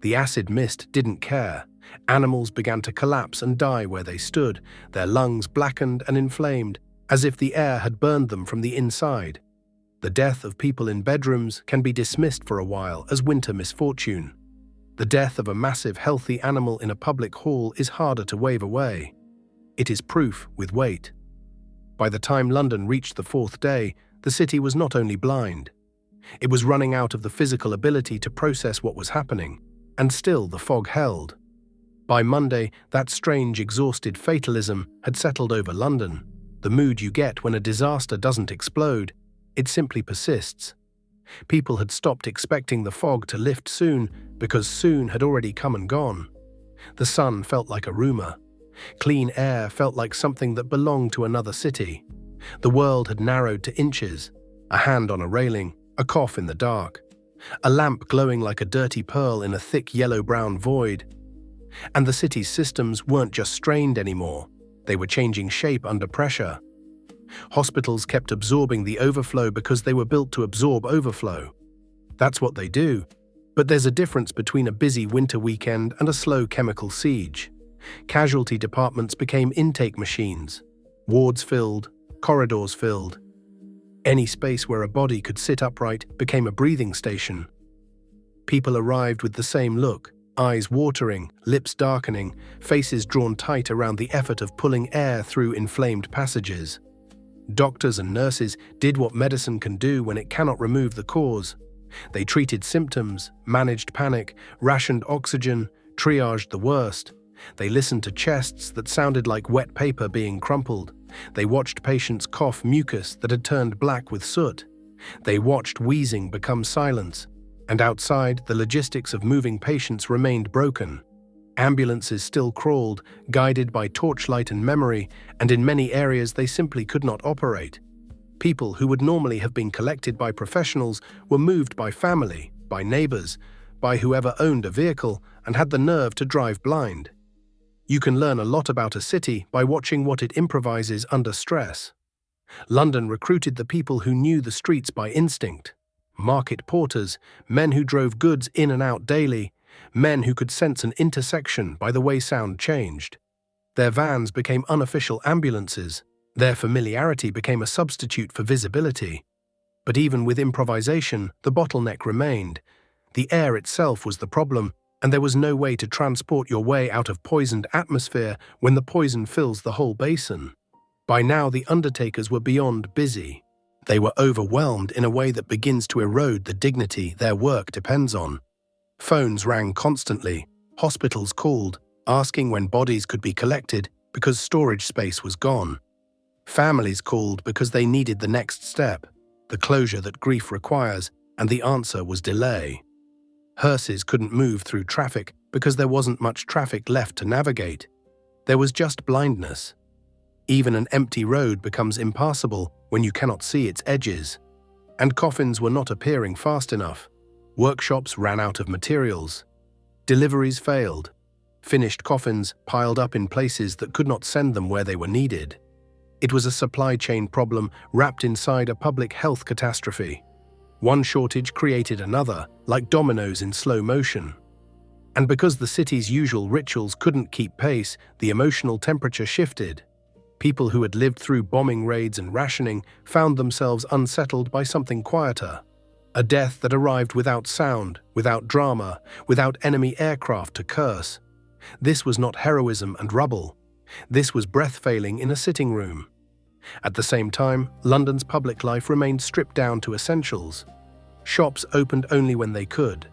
The acid mist didn't care. Animals began to collapse and die where they stood, their lungs blackened and inflamed, as if the air had burned them from the inside. The death of people in bedrooms can be dismissed for a while as winter misfortune. The death of a massive, healthy animal in a public hall is harder to wave away. It is proof with weight. By the time London reached the fourth day, the city was not only blind. It was running out of the physical ability to process what was happening, and still the fog held. By Monday, that strange, exhausted fatalism had settled over London, the mood you get when a disaster doesn't explode. It simply persists. People had stopped expecting the fog to lift soon because soon had already come and gone. The sun felt like a rumor. Clean air felt like something that belonged to another city. The world had narrowed to inches. A hand on a railing, a cough in the dark. A lamp glowing like a dirty pearl in a thick yellow-brown void. And the city's systems weren't just strained anymore. They were changing shape under pressure. Hospitals kept absorbing the overflow because they were built to absorb overflow. That's what they do. But there's a difference between a busy winter weekend and a slow chemical siege. Casualty departments became intake machines. Wards filled, corridors filled. Any space where a body could sit upright became a breathing station. People arrived with the same look, eyes watering, lips darkening, faces drawn tight around the effort of pulling air through inflamed passages. Doctors and nurses did what medicine can do when it cannot remove the cause. They treated symptoms, managed panic, rationed oxygen, triaged the worst. They listened to chests that sounded like wet paper being crumpled. They watched patients cough mucus that had turned black with soot. They watched wheezing become silence. And outside, the logistics of moving patients remained broken. Ambulances still crawled, guided by torchlight and memory, and in many areas they simply could not operate. People who would normally have been collected by professionals were moved by family, by neighbors, by whoever owned a vehicle and had the nerve to drive blind. You can learn a lot about a city by watching what it improvises under stress. London recruited the people who knew the streets by instinct. Market porters, men who drove goods in and out daily, men who could sense an intersection by the way sound changed. Their vans became unofficial ambulances. Their familiarity became a substitute for visibility. But even with improvisation, the bottleneck remained. The air itself was the problem, and there was no way to transport your way out of poisoned atmosphere when the poison fills the whole basin. By now, the undertakers were beyond busy. They were overwhelmed in a way that begins to erode the dignity their work depends on. Phones rang constantly, hospitals called, asking when bodies could be collected because storage space was gone. Families called because they needed the next step, the closure that grief requires, and the answer was delay. Hearses couldn't move through traffic because there wasn't much traffic left to navigate. There was just blindness. Even an empty road becomes impassable when you cannot see its edges. And coffins were not appearing fast enough. Workshops ran out of materials. Deliveries failed. Finished coffins piled up in places that could not send them where they were needed. It was a supply chain problem wrapped inside a public health catastrophe. One shortage created another, like dominoes in slow motion. And because the city's usual rituals couldn't keep pace, the emotional temperature shifted. People who had lived through bombing raids and rationing found themselves unsettled by something quieter. A death that arrived without sound, without drama, without enemy aircraft to curse. This was not heroism and rubble. This was breath failing in a sitting room. At the same time, London's public life remained stripped down to essentials. Shops opened only when they could.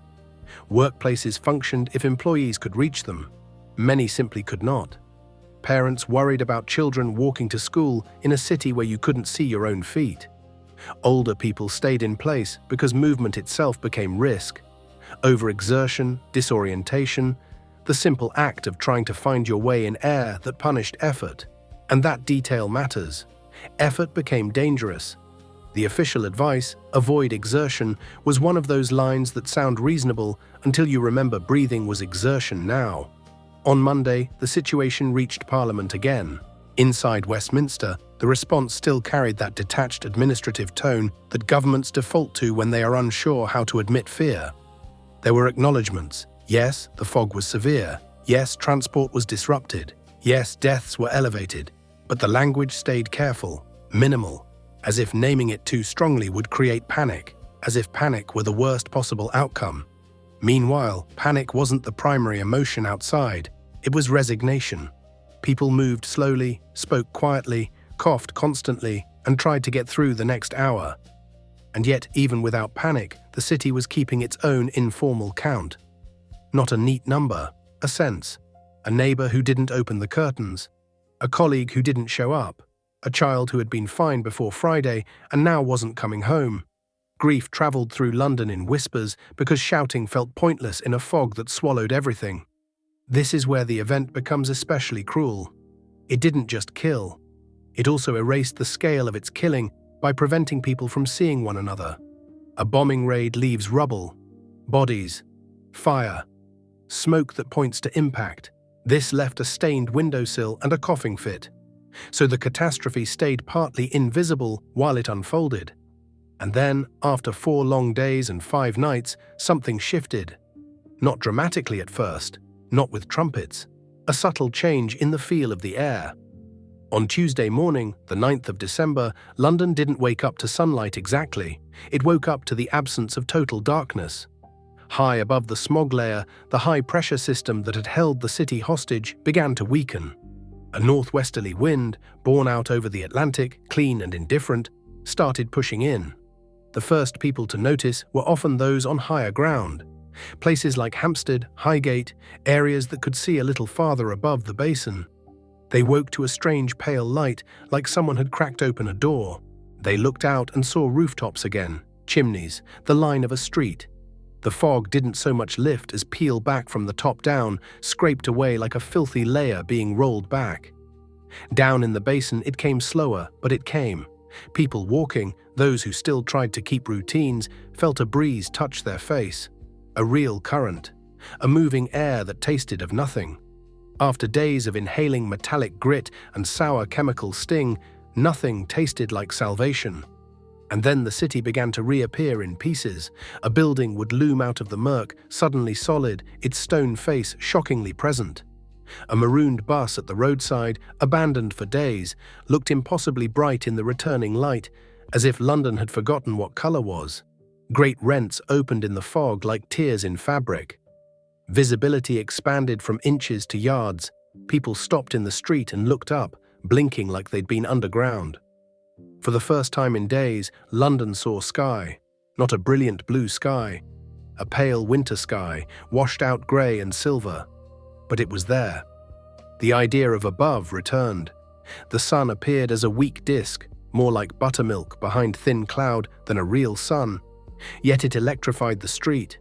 Workplaces functioned if employees could reach them. Many simply could not. Parents worried about children walking to school in a city where you couldn't see your own feet. Older people stayed in place because movement itself became risk. Overexertion, disorientation, the simple act of trying to find your way in air that punished effort. And that detail matters. Effort became dangerous. The official advice, avoid exertion, was one of those lines that sound reasonable until you remember breathing was exertion now. On Monday, the situation reached Parliament again. Inside Westminster, the response still carried that detached administrative tone that governments default to when they are unsure how to admit fear. There were acknowledgements. Yes, the fog was severe. Yes, transport was disrupted. Yes, deaths were elevated. But the language stayed careful, minimal, as if naming it too strongly would create panic, as if panic were the worst possible outcome. Meanwhile, panic wasn't the primary emotion outside. It was resignation. People moved slowly, spoke quietly, coughed constantly, and tried to get through the next hour. And yet, even without panic, the city was keeping its own informal count. Not a neat number, a sense. A neighbor who didn't open the curtains. A colleague who didn't show up. A child who had been fine before Friday and now wasn't coming home. Grief traveled through London in whispers because shouting felt pointless in a fog that swallowed everything. This is where the event becomes especially cruel. It didn't just kill. It also erased the scale of its killing by preventing people from seeing one another. A bombing raid leaves rubble, bodies, fire, smoke that points to impact. This left a stained windowsill and a coughing fit. So the catastrophe stayed partly invisible while it unfolded. And then, after 4 long days and 5 nights, something shifted. Not dramatically at first, not with trumpets. A subtle change in the feel of the air. On Tuesday morning, the 9th of December, London didn't wake up to sunlight exactly. It woke up to the absence of total darkness. High above the smog layer, the high-pressure system that had held the city hostage began to weaken. A northwesterly wind, borne out over the Atlantic, clean and indifferent, started pushing in. The first people to notice were often those on higher ground. Places like Hampstead, Highgate, areas that could see a little farther above the basin. They woke to a strange pale light, like someone had cracked open a door. They looked out and saw rooftops again, chimneys, the line of a street. The fog didn't so much lift as peel back from the top down, scraped away like a filthy layer being rolled back. Down in the basin it came slower, but it came. People walking, those who still tried to keep routines, felt a breeze touch their face. A real current. A moving air that tasted of nothing. After days of inhaling metallic grit and sour chemical sting, nothing tasted like salvation. And then the city began to reappear in pieces. A building would loom out of the murk, suddenly solid, its stone face shockingly present. A marooned bus at the roadside, abandoned for days, looked impossibly bright in the returning light, as if London had forgotten what color was. Great rents opened in the fog like tears in fabric. Visibility expanded from inches to yards. People stopped in the street and looked up, blinking like they'd been underground. For the first time in days, London saw sky. Not a brilliant blue sky. A pale winter sky, washed out grey and silver. But it was there. The idea of above returned. The sun appeared as a weak disk, more like buttermilk behind thin cloud than a real sun. Yet it electrified the street.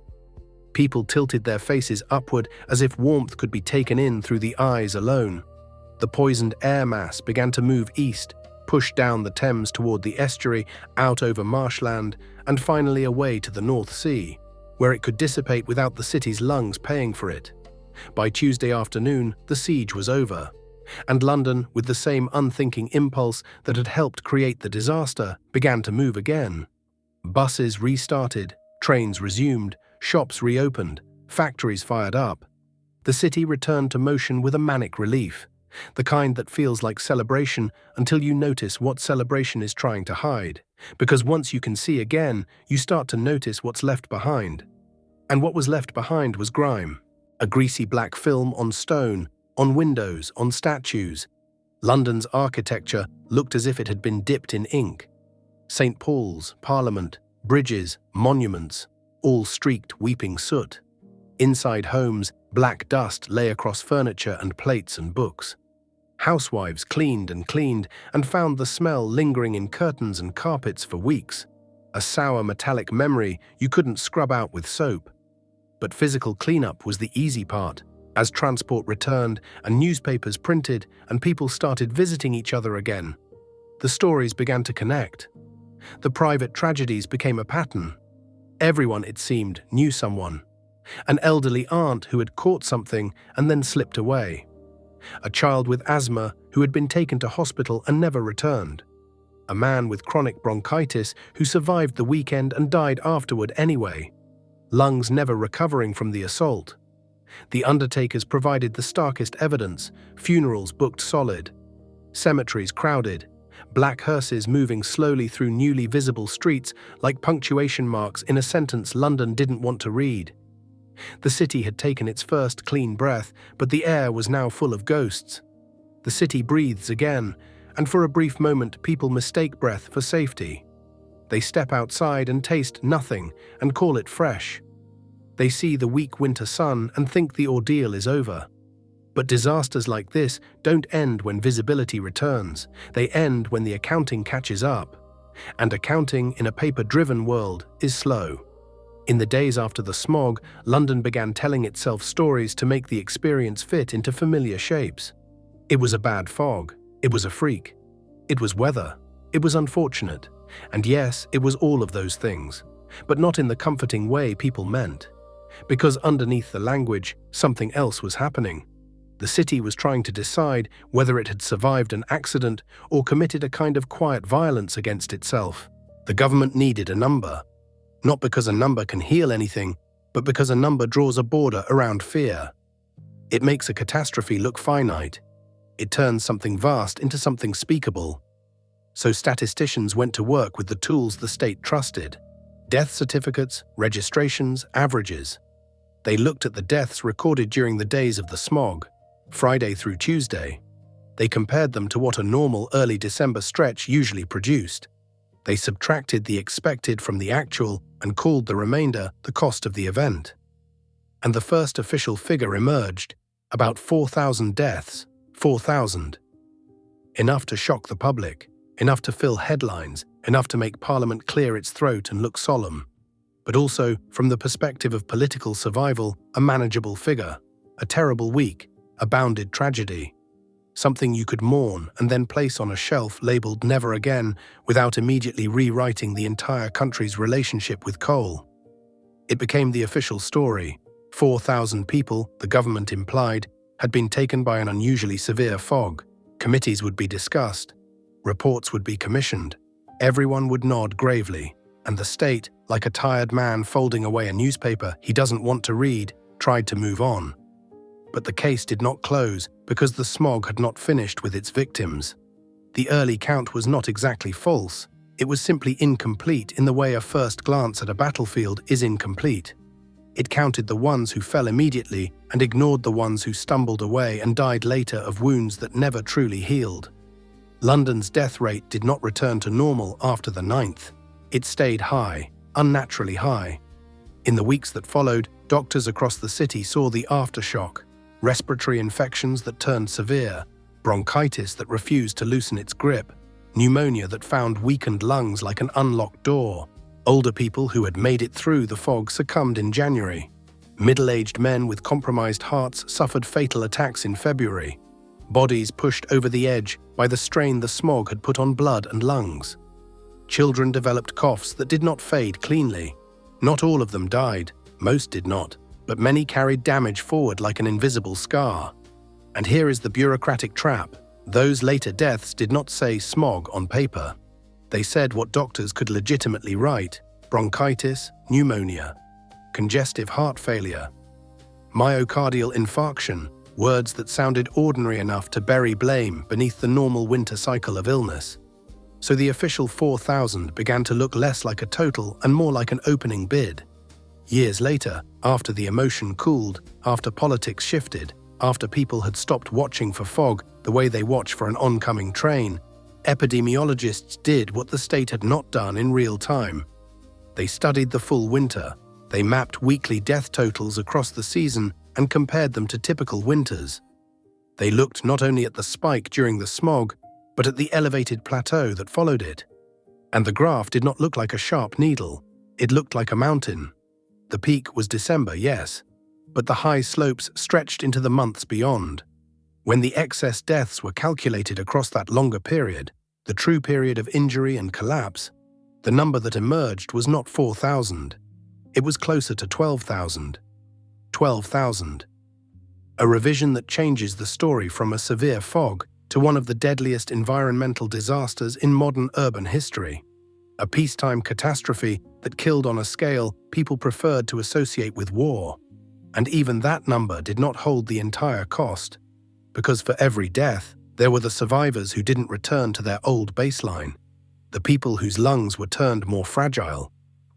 People tilted their faces upward as if warmth could be taken in through the eyes alone. The poisoned air mass began to move east, pushed down the Thames toward the estuary, out over marshland, and finally away to the North Sea, where it could dissipate without the city's lungs paying for it. By Tuesday afternoon, the siege was over, and London, with the same unthinking impulse that had helped create the disaster, began to move again. Buses restarted, trains resumed, shops reopened, factories fired up. The city returned to motion with a manic relief, the kind that feels like celebration until you notice what celebration is trying to hide, because once you can see again, you start to notice what's left behind. And what was left behind was grime, a greasy black film on stone, on windows, on statues. London's architecture looked as if it had been dipped in ink. St. Paul's, Parliament, bridges, monuments, all streaked weeping soot. Inside homes, black dust lay across furniture and plates and books. Housewives cleaned and found the smell lingering in curtains and carpets for weeks, a sour metallic memory you couldn't scrub out with soap. But physical cleanup was the easy part. As transport returned and newspapers printed and people started visiting each other again, the stories began to connect. The private tragedies became a pattern. Everyone, it seemed, knew someone. An elderly aunt who had caught something and then slipped away. A child with asthma who had been taken to hospital and never returned. A man with chronic bronchitis who survived the weekend and died afterward anyway. Lungs never recovering from the assault. The undertakers provided the starkest evidence, funerals booked solid. Cemeteries crowded. Black hearses moving slowly through newly visible streets like punctuation marks in a sentence London didn't want to read. The city had taken its first clean breath, but the air was now full of ghosts. The city breathes again, and for a brief moment people mistake breath for safety. They step outside and taste nothing and call it fresh. They see the weak winter sun and think the ordeal is over. But disasters like this don't end when visibility returns. They end when the accounting catches up. And accounting in a paper-driven world is slow. In the days after the smog, London began telling itself stories to make the experience fit into familiar shapes. It was a bad fog. It was a freak. It was weather. It was unfortunate. And yes, it was all of those things. But not in the comforting way people meant. Because underneath the language, something else was happening. The city was trying to decide whether it had survived an accident or committed a kind of quiet violence against itself. The government needed a number. Not because a number can heal anything, but because a number draws a border around fear. It makes a catastrophe look finite. It turns something vast into something speakable. So statisticians went to work with the tools the state trusted. Death certificates, registrations, averages. They looked at the deaths recorded during the days of the smog, Friday through Tuesday. They compared them to what a normal early December stretch usually produced. They subtracted the expected from the actual and called the remainder the cost of the event. And the first official figure emerged, about 4,000 deaths, 4,000. Enough to shock the public, enough to fill headlines, enough to make Parliament clear its throat and look solemn. But also, from the perspective of political survival, a manageable figure, a terrible week, a bounded tragedy. Something you could mourn and then place on a shelf labelled "Never Again" without immediately rewriting the entire country's relationship with coal. It became the official story. 4,000 people, the government implied, had been taken by an unusually severe fog. Committees would be discussed. Reports would be commissioned. Everyone would nod gravely. And the state, like a tired man folding away a newspaper he doesn't want to read, tried to move on. But the case did not close because the smog had not finished with its victims. The early count was not exactly false. It was simply incomplete in the way a first glance at a battlefield is incomplete. It counted the ones who fell immediately and ignored the ones who stumbled away and died later of wounds that never truly healed. London's death rate did not return to normal after the 9th. It stayed high, unnaturally high. In the weeks that followed, doctors across the city saw the aftershock. Respiratory infections that turned severe, bronchitis that refused to loosen its grip, pneumonia that found weakened lungs like an unlocked door. Older people who had made it through the fog succumbed in January. Middle-aged men with compromised hearts suffered fatal attacks in February. Bodies pushed over the edge by the strain the smog had put on blood and lungs. Children developed coughs that did not fade cleanly. Not all of them died, most did not, but many carried damage forward like an invisible scar. And here is the bureaucratic trap. Those later deaths did not say smog on paper. They said what doctors could legitimately write: bronchitis, pneumonia, congestive heart failure. Myocardial infarction, words that sounded ordinary enough to bury blame beneath the normal winter cycle of illness. So the official 4,000 began to look less like a total and more like an opening bid. Years later, after the emotion cooled, after politics shifted, after people had stopped watching for fog the way they watch for an oncoming train, epidemiologists did what the state had not done in real time. They studied the full winter. They mapped weekly death totals across the season and compared them to typical winters. They looked not only at the spike during the smog, but at the elevated plateau that followed it. And the graph did not look like a sharp needle. It looked like a mountain. The peak was December, yes, but the high slopes stretched into the months beyond. When the excess deaths were calculated across that longer period, the true period of injury and collapse, the number that emerged was not 4,000. It was closer to 12,000. 12,000. A revision that changes the story from a severe fog to one of the deadliest environmental disasters in modern urban history. A peacetime catastrophe that killed on a scale people preferred to associate with war. And even that number did not hold the entire cost, because for every death, there were the survivors who didn't return to their old baseline, the people whose lungs were turned more fragile,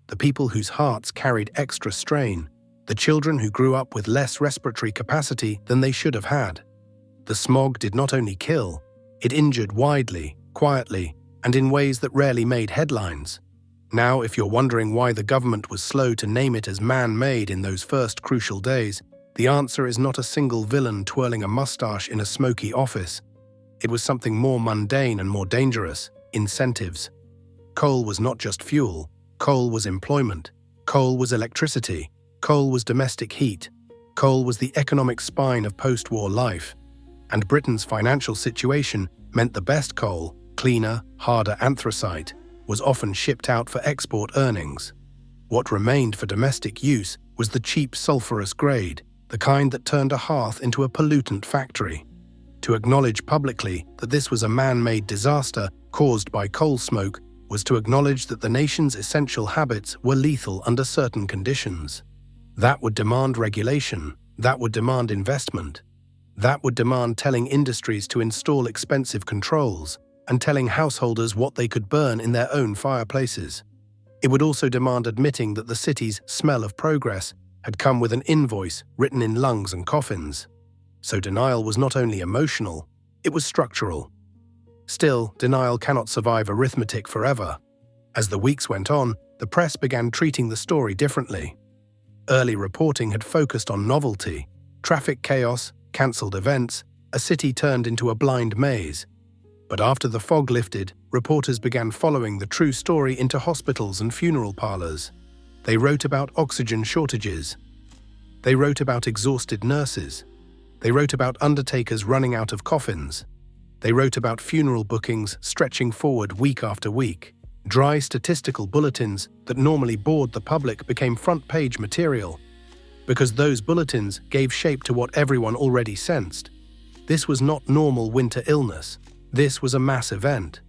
the people whose hearts carried extra strain, the children who grew up with less respiratory capacity than they should have had. The smog did not only kill, it injured widely, quietly, and in ways that rarely made headlines. Now, if you're wondering why the government was slow to name it as man-made in those first crucial days, the answer is not a single villain twirling a mustache in a smoky office. It was something more mundane and more dangerous: incentives. Coal was not just fuel. Coal was employment. Coal was electricity. Coal was domestic heat. Coal was the economic spine of post-war life. And Britain's financial situation meant the best coal, cleaner, harder anthracite, was often shipped out for export earnings. What remained for domestic use was the cheap sulfurous grade, the kind that turned a hearth into a pollutant factory. To acknowledge publicly that this was a man-made disaster caused by coal smoke was to acknowledge that the nation's essential habits were lethal under certain conditions. That would demand regulation. That would demand investment. That would demand telling industries to install expensive controls and telling householders what they could burn in their own fireplaces. It would also demand admitting that the city's smell of progress had come with an invoice written in lungs and coffins. So denial was not only emotional, it was structural. Still, denial cannot survive arithmetic forever. As the weeks went on, the press began treating the story differently. Early reporting had focused on novelty, traffic chaos, cancelled events, a city turned into a blind maze. But after the fog lifted, reporters began following the true story into hospitals and funeral parlors. They wrote about oxygen shortages. They wrote about exhausted nurses. They wrote about undertakers running out of coffins. They wrote about funeral bookings stretching forward week after week. Dry statistical bulletins that normally bored the public became front-page material, because those bulletins gave shape to what everyone already sensed. This was not normal winter illness. This was a mass event.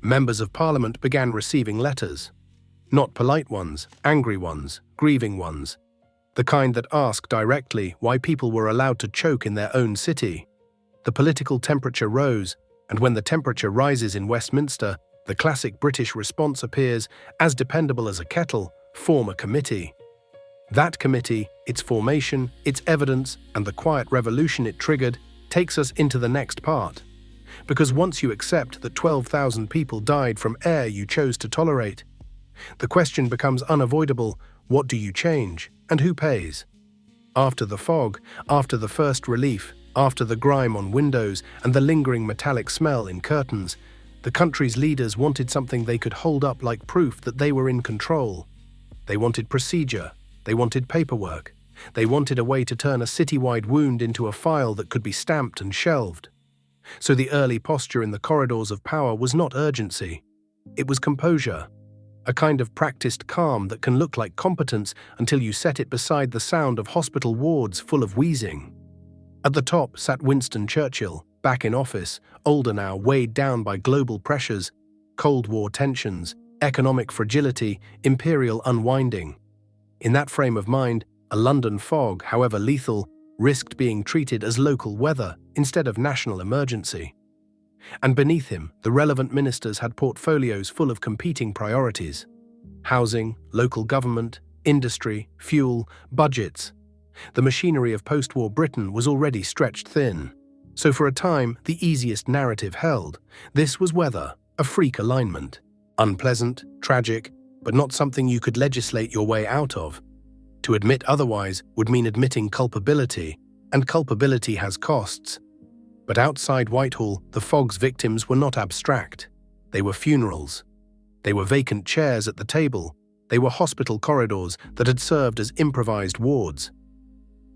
Members of Parliament began receiving letters. Not polite ones, angry ones, grieving ones. The kind that asked directly why people were allowed to choke in their own city. The political temperature rose, and when the temperature rises in Westminster, the classic British response appears: as dependable as a kettle, form a committee. That committee, its formation, its evidence, and the quiet revolution it triggered, takes us into the next part. Because once you accept that 12,000 people died from air you chose to tolerate, the question becomes unavoidable: what do you change, and who pays? After the fog, after the first relief, after the grime on windows and the lingering metallic smell in curtains, the country's leaders wanted something they could hold up like proof that they were in control. They wanted procedure. They wanted paperwork. They wanted a way to turn a citywide wound into a file that could be stamped and shelved. So the early posture in the corridors of power was not urgency. It was composure. A kind of practiced calm that can look like competence until you set it beside the sound of hospital wards full of wheezing. At the top sat Winston Churchill, back in office, older now, weighed down by global pressures, Cold War tensions, economic fragility, imperial unwinding. In that frame of mind, A London fog, however lethal, risked being treated as local weather instead of national emergency. And beneath him, the relevant ministers had portfolios full of competing priorities: housing, local government, industry, fuel, budgets. The machinery of post-war Britain was already stretched thin. So for a time, the easiest narrative held. This was weather, a freak alignment. Unpleasant, tragic, but not something you could legislate your way out of. To admit otherwise would mean admitting culpability, and culpability has costs. But outside Whitehall, the fog's victims were not abstract. They were funerals. They were vacant chairs at the table. They were hospital corridors that had served as improvised wards.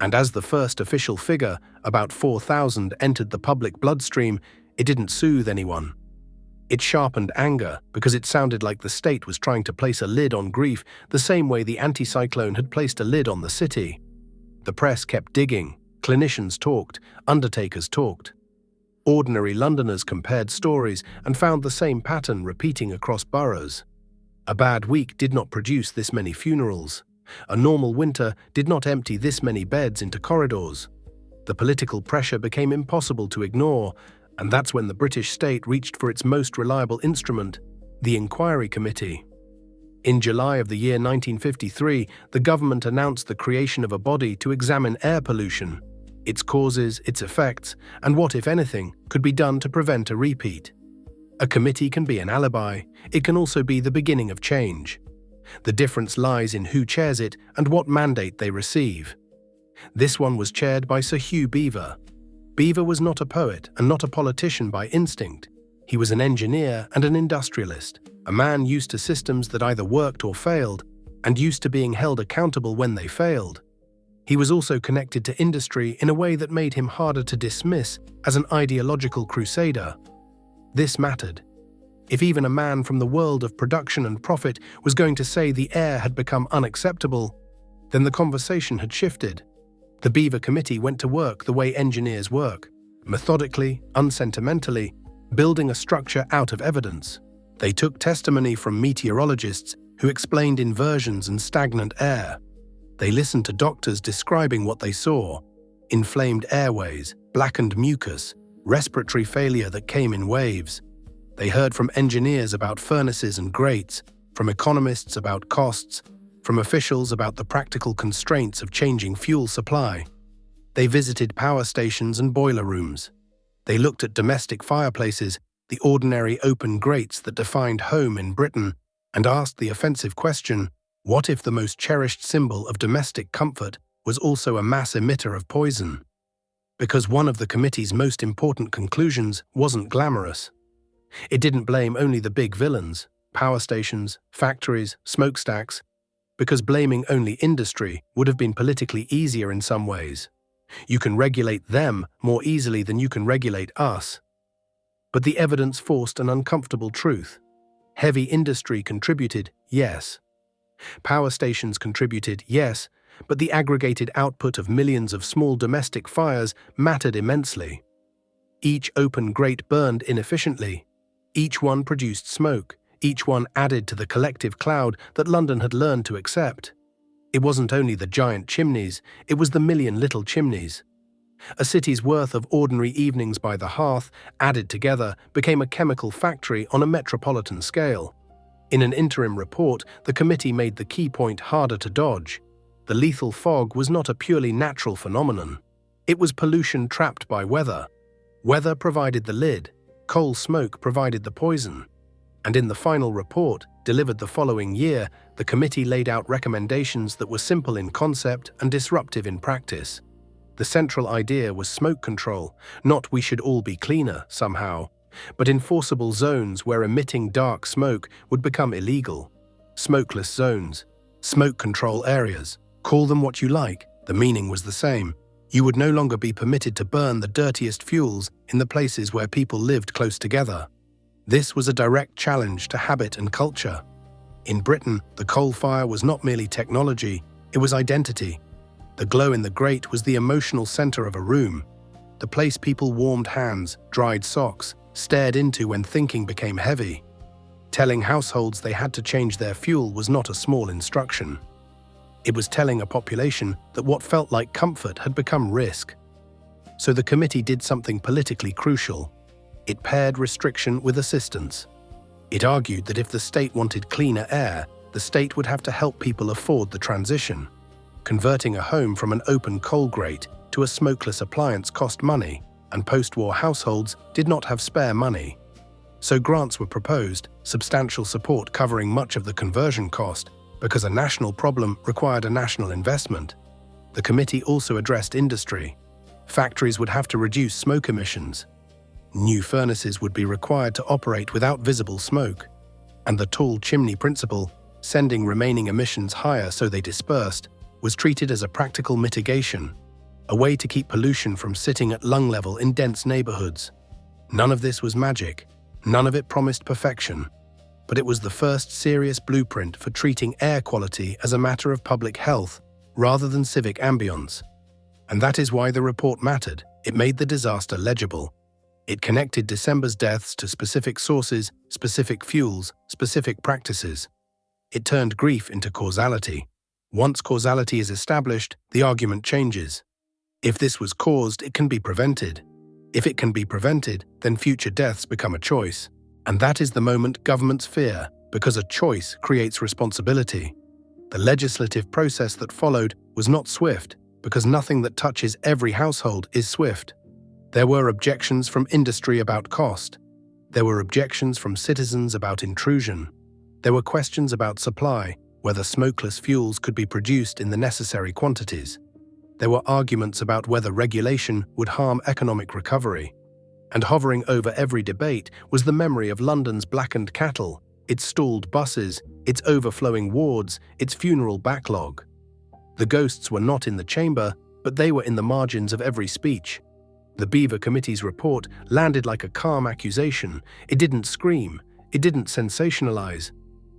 And as the first official figure, about 4,000, entered the public bloodstream, it didn't soothe anyone. It sharpened anger because it sounded like the state was trying to place a lid on grief the same way the anti-cyclone had placed a lid on the city. The press kept digging, clinicians talked, undertakers talked. Ordinary Londoners compared stories and found the same pattern repeating across boroughs. A bad week did not produce this many funerals. A normal winter did not empty this many beds into corridors. The political pressure became impossible to ignore, and that's when the British state reached for its most reliable instrument, the Inquiry Committee. In July of the year 1953, the government announced the creation of a body to examine air pollution, its causes, its effects, and what, if anything, could be done to prevent a repeat. A committee can be an alibi. It can also be the beginning of change. The difference lies in who chairs it and what mandate they receive. This one was chaired by Sir Hugh Beaver. Beaver was not a poet and not a politician by instinct. He was an engineer and an industrialist, a man used to systems that either worked or failed, and used to being held accountable when they failed. He was also connected to industry in a way that made him harder to dismiss as an ideological crusader. This mattered. If even a man from the world of production and profit was going to say the air had become unacceptable, then the conversation had shifted. The Beaver Committee went to work the way engineers work, methodically, unsentimentally, building a structure out of evidence. They took testimony from meteorologists who explained inversions and stagnant air. They listened to doctors describing what they saw: inflamed airways, blackened mucus, respiratory failure that came in waves. They heard from engineers about furnaces and grates, from economists about costs, from officials about the practical constraints of changing fuel supply. They visited power stations and boiler rooms. They looked at domestic fireplaces, the ordinary open grates that defined home in Britain, and asked the offensive question, what if the most cherished symbol of domestic comfort was also a mass emitter of poison? Because one of the committee's most important conclusions wasn't glamorous. It didn't blame only the big villains, power stations, factories, smokestacks, because blaming only industry would have been politically easier in some ways. You can regulate them more easily than you can regulate us. But the evidence forced an uncomfortable truth. Heavy industry contributed, yes. Power stations contributed, yes, but the aggregated output of millions of small domestic fires mattered immensely. Each open grate burned inefficiently. Each one produced smoke. Each one added to the collective cloud that London had learned to accept. It wasn't only the giant chimneys, it was the million little chimneys. A city's worth of ordinary evenings by the hearth, added together, became a chemical factory on a metropolitan scale. In an interim report, the committee made the key point harder to dodge. The lethal fog was not a purely natural phenomenon. It was pollution trapped by weather. Weather provided the lid. Coal smoke provided the poison. And in the final report, delivered the following year, the committee laid out recommendations that were simple in concept and disruptive in practice. The central idea was smoke control, not we should all be cleaner somehow, but enforceable zones where emitting dark smoke would become illegal. Smokeless zones, smoke control areas, call them what you like, the meaning was the same. You would no longer be permitted to burn the dirtiest fuels in the places where people lived close together. This was a direct challenge to habit and culture. In Britain, the coal fire was not merely technology, it was identity. The glow in the grate was the emotional center of a room, the place people warmed hands, dried socks, stared into when thinking became heavy. Telling households they had to change their fuel was not a small instruction. It was telling a population that what felt like comfort had become risk. So the committee did something politically crucial. It paired restriction with assistance. It argued that if the state wanted cleaner air, the state would have to help people afford the transition. Converting a home from an open coal grate to a smokeless appliance cost money, and post-war households did not have spare money. So grants were proposed, substantial support covering much of the conversion cost, because a national problem required a national investment. The committee also addressed industry. Factories would have to reduce smoke emissions. New furnaces would be required to operate without visible smoke. And the tall chimney principle, sending remaining emissions higher so they dispersed, was treated as a practical mitigation, a way to keep pollution from sitting at lung level in dense neighborhoods. None of this was magic. None of it promised perfection. But it was the first serious blueprint for treating air quality as a matter of public health rather than civic ambience. And that is why the report mattered. It made the disaster legible. It connected December's deaths to specific sources, specific fuels, specific practices. It turned grief into causality. Once causality is established, the argument changes. If this was caused, it can be prevented. If it can be prevented, then future deaths become a choice. And that is the moment governments fear, because a choice creates responsibility. The legislative process that followed was not swift, because nothing that touches every household is swift. There were objections from industry about cost. There were objections from citizens about intrusion. There were questions about supply, whether smokeless fuels could be produced in the necessary quantities. There were arguments about whether regulation would harm economic recovery. And hovering over every debate was the memory of London's blackened cattle, its stalled buses, its overflowing wards, its funeral backlog. The ghosts were not in the chamber, but they were in the margins of every speech. The Beaver Committee's report landed like a calm accusation. It didn't scream. It didn't sensationalize.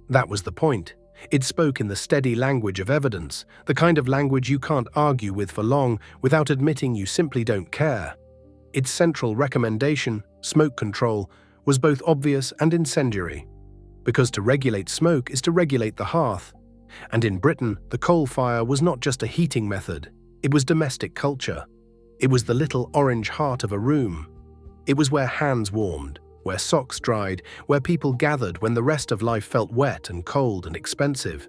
That was the point. It spoke in the steady language of evidence, the kind of language you can't argue with for long without admitting you simply don't care. Its central recommendation, smoke control, was both obvious and incendiary. Because to regulate smoke is to regulate the hearth. And in Britain, the coal fire was not just a heating method. It was domestic culture. It was the little orange heart of a room. It was where hands warmed, where socks dried, where people gathered when the rest of life felt wet and cold and expensive.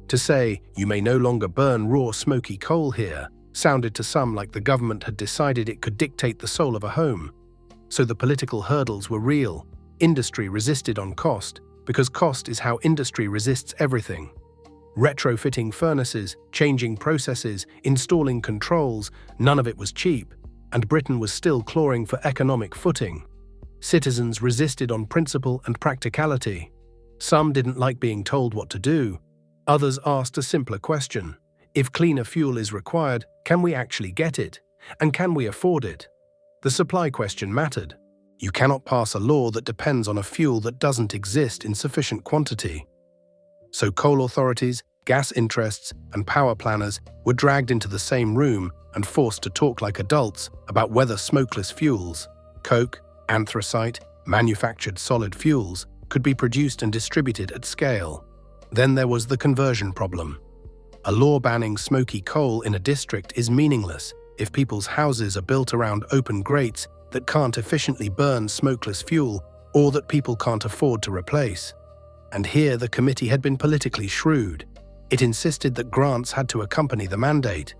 To say, "You may no longer burn raw smoky coal here," sounded to some like the government had decided it could dictate the soul of a home. So the political hurdles were real. Industry resisted on cost, because cost is how industry resists everything. Retrofitting furnaces, changing processes, installing controls, none of it was cheap, and Britain was still clawing for economic footing. Citizens resisted on principle and practicality. Some didn't like being told what to do. Others asked a simpler question. If cleaner fuel is required, can we actually get it? And can we afford it? The supply question mattered. You cannot pass a law that depends on a fuel that doesn't exist in sufficient quantity. So coal authorities, gas interests, and power planners were dragged into the same room and forced to talk like adults about whether smokeless fuels, coke, anthracite, manufactured solid fuels, could be produced and distributed at scale. Then there was the conversion problem. A law banning smoky coal in a district is meaningless if people's houses are built around open grates that can't efficiently burn smokeless fuel or that people can't afford to replace. And here the committee had been politically shrewd. It insisted that grants had to accompany the mandate.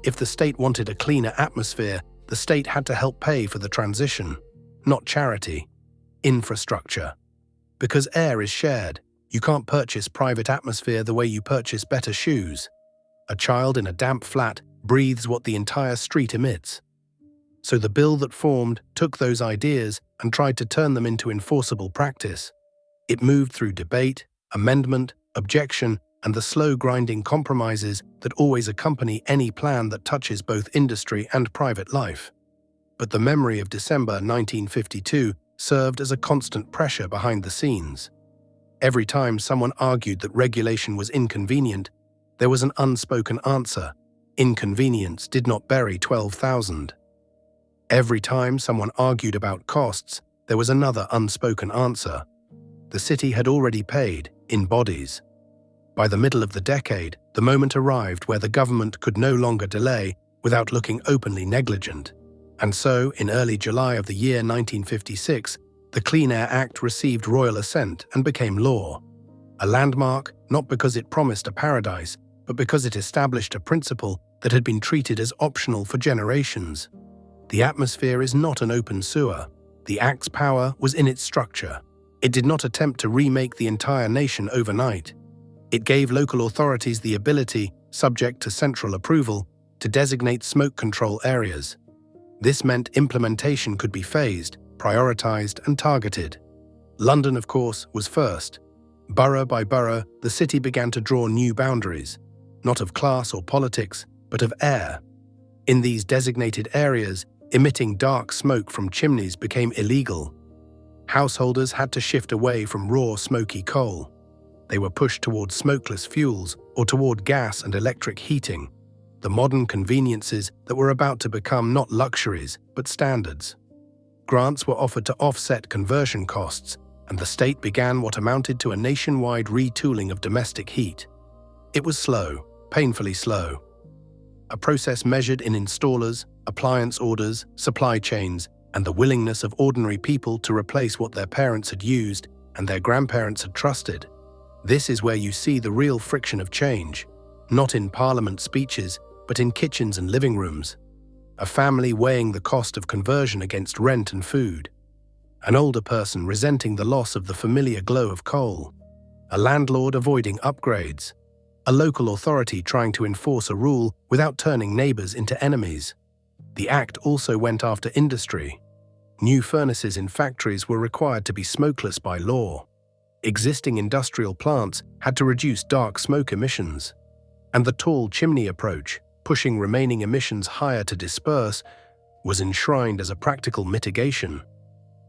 If the state wanted a cleaner atmosphere, the state had to help pay for the transition. Not charity. Infrastructure. Because air is shared, you can't purchase private atmosphere the way you purchase better shoes. A child in a damp flat breathes what the entire street emits. So the bill that formed took those ideas and tried to turn them into enforceable practice. It moved through debate, amendment, objection, and the slow grinding compromises that always accompany any plan that touches both industry and private life. But the memory of December 1952 served as a constant pressure behind the scenes. Every time someone argued that regulation was inconvenient, there was an unspoken answer. Inconvenience did not bury 12,000. Every time someone argued about costs, there was another unspoken answer. The city had already paid, in bodies. By the middle of the decade, the moment arrived where the government could no longer delay without looking openly negligent. And so, in early July of the year 1956, the Clean Air Act received royal assent and became law. A landmark, not because it promised a paradise, but because it established a principle that had been treated as optional for generations. The atmosphere is not an open sewer. The Act's power was in its structure. It did not attempt to remake the entire nation overnight. It gave local authorities the ability, subject to central approval, to designate smoke control areas. This meant implementation could be phased, prioritized, and targeted. London, of course, was first. Borough by borough, the city began to draw new boundaries, not of class or politics, but of air. In these designated areas, emitting dark smoke from chimneys became illegal. Householders had to shift away from raw, smoky coal. They were pushed toward smokeless fuels or toward gas and electric heating, the modern conveniences that were about to become not luxuries, but standards. Grants were offered to offset conversion costs, and the state began what amounted to a nationwide retooling of domestic heat. It was slow, painfully slow. A process measured in installers, appliance orders, supply chains, and the willingness of ordinary people to replace what their parents had used and their grandparents had trusted. This is where you see the real friction of change, not in parliament speeches, but in kitchens and living rooms. A family weighing the cost of conversion against rent and food. An older person resenting the loss of the familiar glow of coal. A landlord avoiding upgrades. A local authority trying to enforce a rule without turning neighbors into enemies. The Act also went after industry. New furnaces in factories were required to be smokeless by law. Existing industrial plants had to reduce dark smoke emissions. And the tall chimney approach, pushing remaining emissions higher to disperse, was enshrined as a practical mitigation.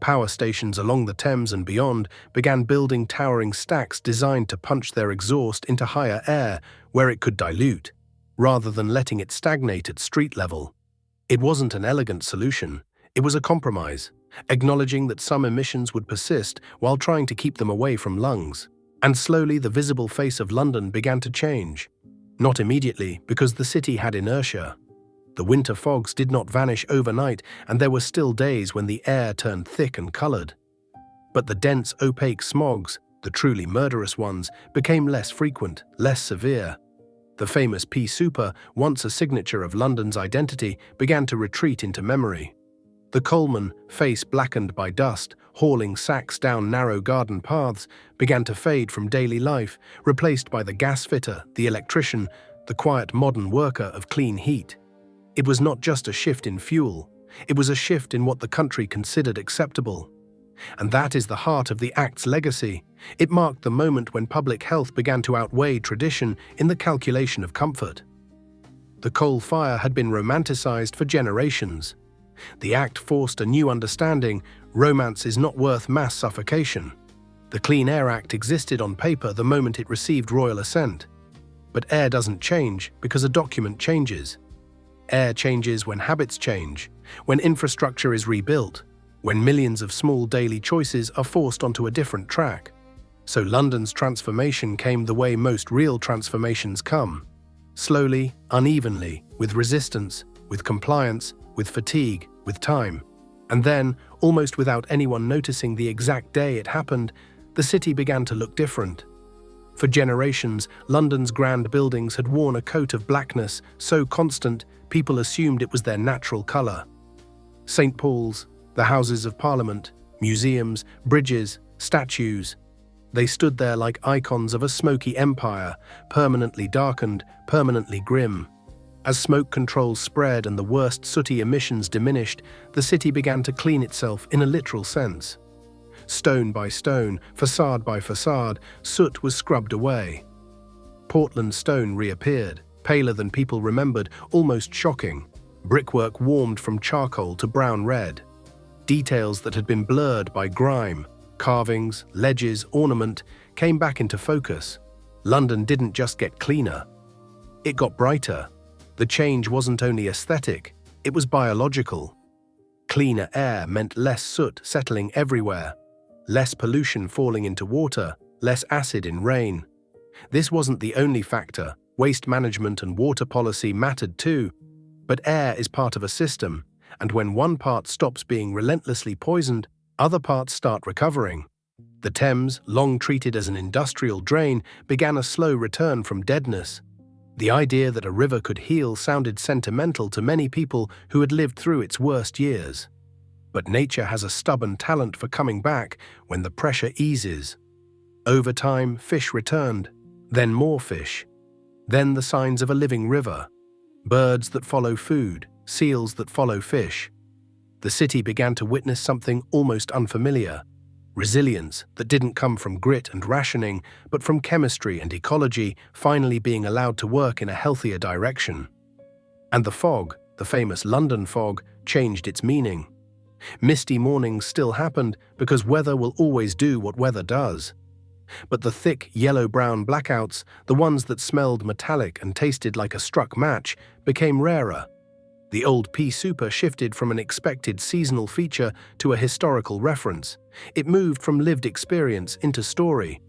Power stations along the Thames and beyond began building towering stacks designed to punch their exhaust into higher air where it could dilute, rather than letting it stagnate at street level. It wasn't an elegant solution, it was a compromise, acknowledging that some emissions would persist while trying to keep them away from lungs. And slowly the visible face of London began to change. Not immediately, because the city had inertia. The winter fogs did not vanish overnight, and there were still days when the air turned thick and colored. But the dense, opaque smogs, the truly murderous ones, became less frequent, less severe. The famous pea souper, once a signature of London's identity, began to retreat into memory. The coalman, face blackened by dust, hauling sacks down narrow garden paths, began to fade from daily life, replaced by the gas fitter, the electrician, the quiet modern worker of clean heat. It was not just a shift in fuel, it was a shift in what the country considered acceptable. And that is the heart of the Act's legacy. It marked the moment when public health began to outweigh tradition in the calculation of comfort. The coal fire had been romanticized for generations. The Act forced a new understanding: romance is not worth mass suffocation. The Clean Air Act existed on paper the moment it received royal assent. But air doesn't change because a document changes. Air changes when habits change, when infrastructure is rebuilt, when millions of small daily choices are forced onto a different track. So London's transformation came the way most real transformations come. Slowly, unevenly, with resistance, with compliance, with fatigue, with time. And then, almost without anyone noticing the exact day it happened, the city began to look different. For generations, London's grand buildings had worn a coat of blackness so constant people assumed it was their natural colour. St. Paul's, the Houses of Parliament, museums, bridges, statues. They stood there like icons of a smoky empire, permanently darkened, permanently grim. As smoke controls spread and the worst sooty emissions diminished, the city began to clean itself in a literal sense. Stone by stone, facade by facade, soot was scrubbed away. Portland stone reappeared, paler than people remembered, almost shocking. Brickwork warmed from charcoal to brown red. Details that had been blurred by grime, carvings, ledges, ornament, came back into focus. London didn't just get cleaner. It got brighter. The change wasn't only aesthetic, it was biological. Cleaner air meant less soot settling everywhere, less pollution falling into water, less acid in rain. This wasn't the only factor. Waste management and water policy mattered too. But air is part of a system, and when one part stops being relentlessly poisoned, other parts start recovering. The Thames, long treated as an industrial drain, began a slow return from deadness. The idea that a river could heal sounded sentimental to many people who had lived through its worst years. But nature has a stubborn talent for coming back when the pressure eases. Over time, fish returned, then more fish, then the signs of a living river. Birds that follow food, seals that follow fish. The city began to witness something almost unfamiliar. Resilience that didn't come from grit and rationing, but from chemistry and ecology finally being allowed to work in a healthier direction. And the fog, the famous London fog, changed its meaning. Misty mornings still happened because weather will always do what weather does. But the thick, yellow-brown blackouts, the ones that smelled metallic and tasted like a struck match, became rarer. The old pea super shifted from an expected seasonal feature to a historical reference. It moved from lived experience into story.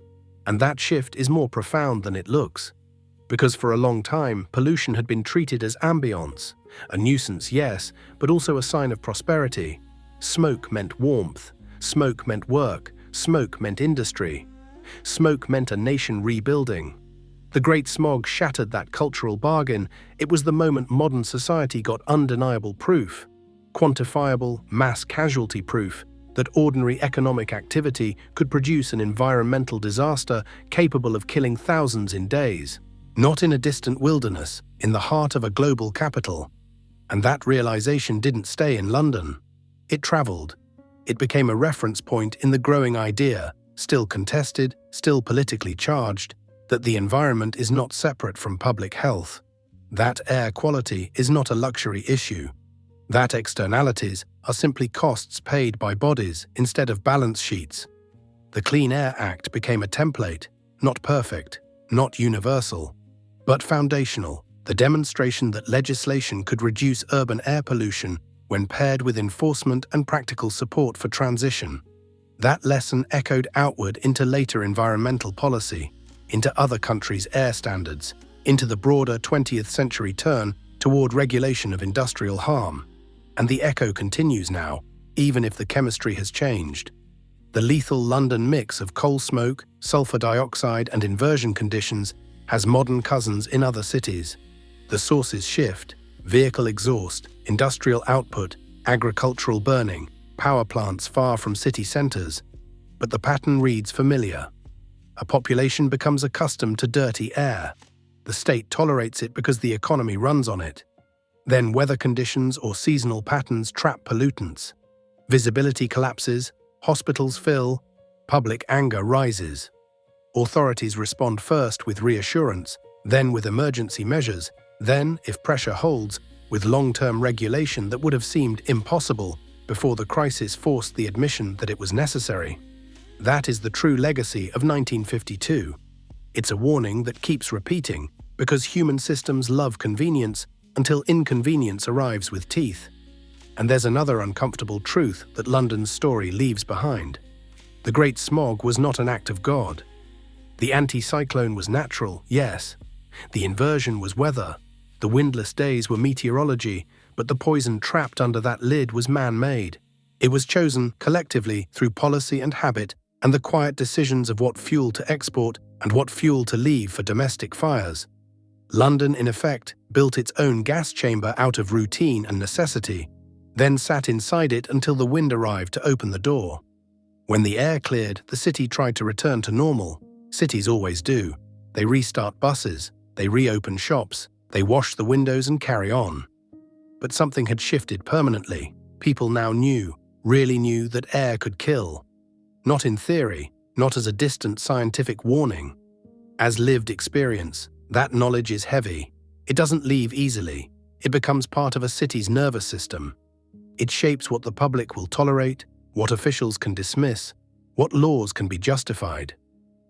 And that shift is more profound than it looks. Because for a long time, pollution had been treated as ambience. A nuisance, yes, but also a sign of prosperity. Smoke meant warmth. Smoke meant work. Smoke meant industry. Smoke meant a nation rebuilding. The Great Smog shattered that cultural bargain. It was the moment modern society got undeniable proof, quantifiable, mass casualty proof, that ordinary economic activity could produce an environmental disaster capable of killing thousands in days. Not in a distant wilderness, in the heart of a global capital. And that realization didn't stay in London. It traveled. It became a reference point in the growing idea, still contested, still politically charged, that the environment is not separate from public health. That air quality is not a luxury issue. That externalities are simply costs paid by bodies instead of balance sheets. The Clean Air Act became a template, not perfect, not universal, but foundational, the demonstration that legislation could reduce urban air pollution when paired with enforcement and practical support for transition. That lesson echoed outward into later environmental policy, into other countries' air standards, into the broader 20th century turn toward regulation of industrial harm. And the echo continues now, even if the chemistry has changed. The lethal London mix of coal smoke, sulfur dioxide, and inversion conditions has modern cousins in other cities. The sources shift: vehicle exhaust, industrial output, agricultural burning, power plants far from city centres. But the pattern reads familiar. A population becomes accustomed to dirty air. The state tolerates it because the economy runs on it. Then weather conditions or seasonal patterns trap pollutants. Visibility collapses, hospitals fill, public anger rises. Authorities respond first with reassurance, then with emergency measures, then, if pressure holds, with long-term regulation that would have seemed impossible before the crisis forced the admission that it was necessary. That is the true legacy of 1952. It's a warning that keeps repeating, because human systems love convenience until inconvenience arrives with teeth. And there's another uncomfortable truth that London's story leaves behind. The Great Smog was not an act of God. The anti-cyclone was natural, yes. The inversion was weather. The windless days were meteorology, but the poison trapped under that lid was man-made. It was chosen collectively through policy and habit and the quiet decisions of what fuel to export and what fuel to leave for domestic fires. London, in effect, built its own gas chamber out of routine and necessity, then sat inside it until the wind arrived to open the door. When the air cleared, the city tried to return to normal. Cities always do. They restart buses, they reopen shops, they wash the windows and carry on. But something had shifted permanently. People now knew, really knew, that air could kill. Not in theory, not as a distant scientific warning. As lived experience, that knowledge is heavy. It doesn't leave easily. It becomes part of a city's nervous system. It shapes what the public will tolerate, what officials can dismiss, what laws can be justified.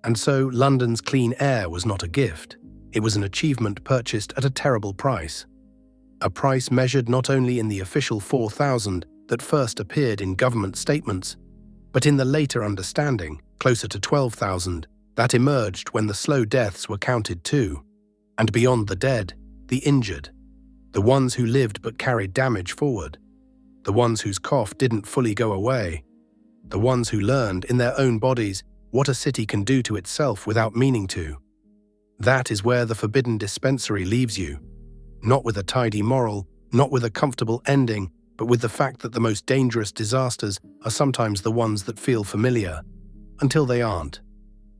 And so London's clean air was not a gift. It was an achievement purchased at a terrible price. A price measured not only in the official 4,000 that first appeared in government statements, but in the later understanding, closer to 12,000, That emerged when the slow deaths were counted too. And beyond the dead, the injured. The ones who lived but carried damage forward. The ones whose cough didn't fully go away. The ones who learned in their own bodies what a city can do to itself without meaning to. That is where the Forbidden Dispensary leaves you. Not with a tidy moral, not with a comfortable ending, but with the fact that the most dangerous disasters are sometimes the ones that feel familiar, until they aren't.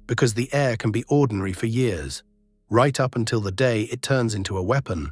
Because the air can be ordinary for years, right up until the day it turns into a weapon.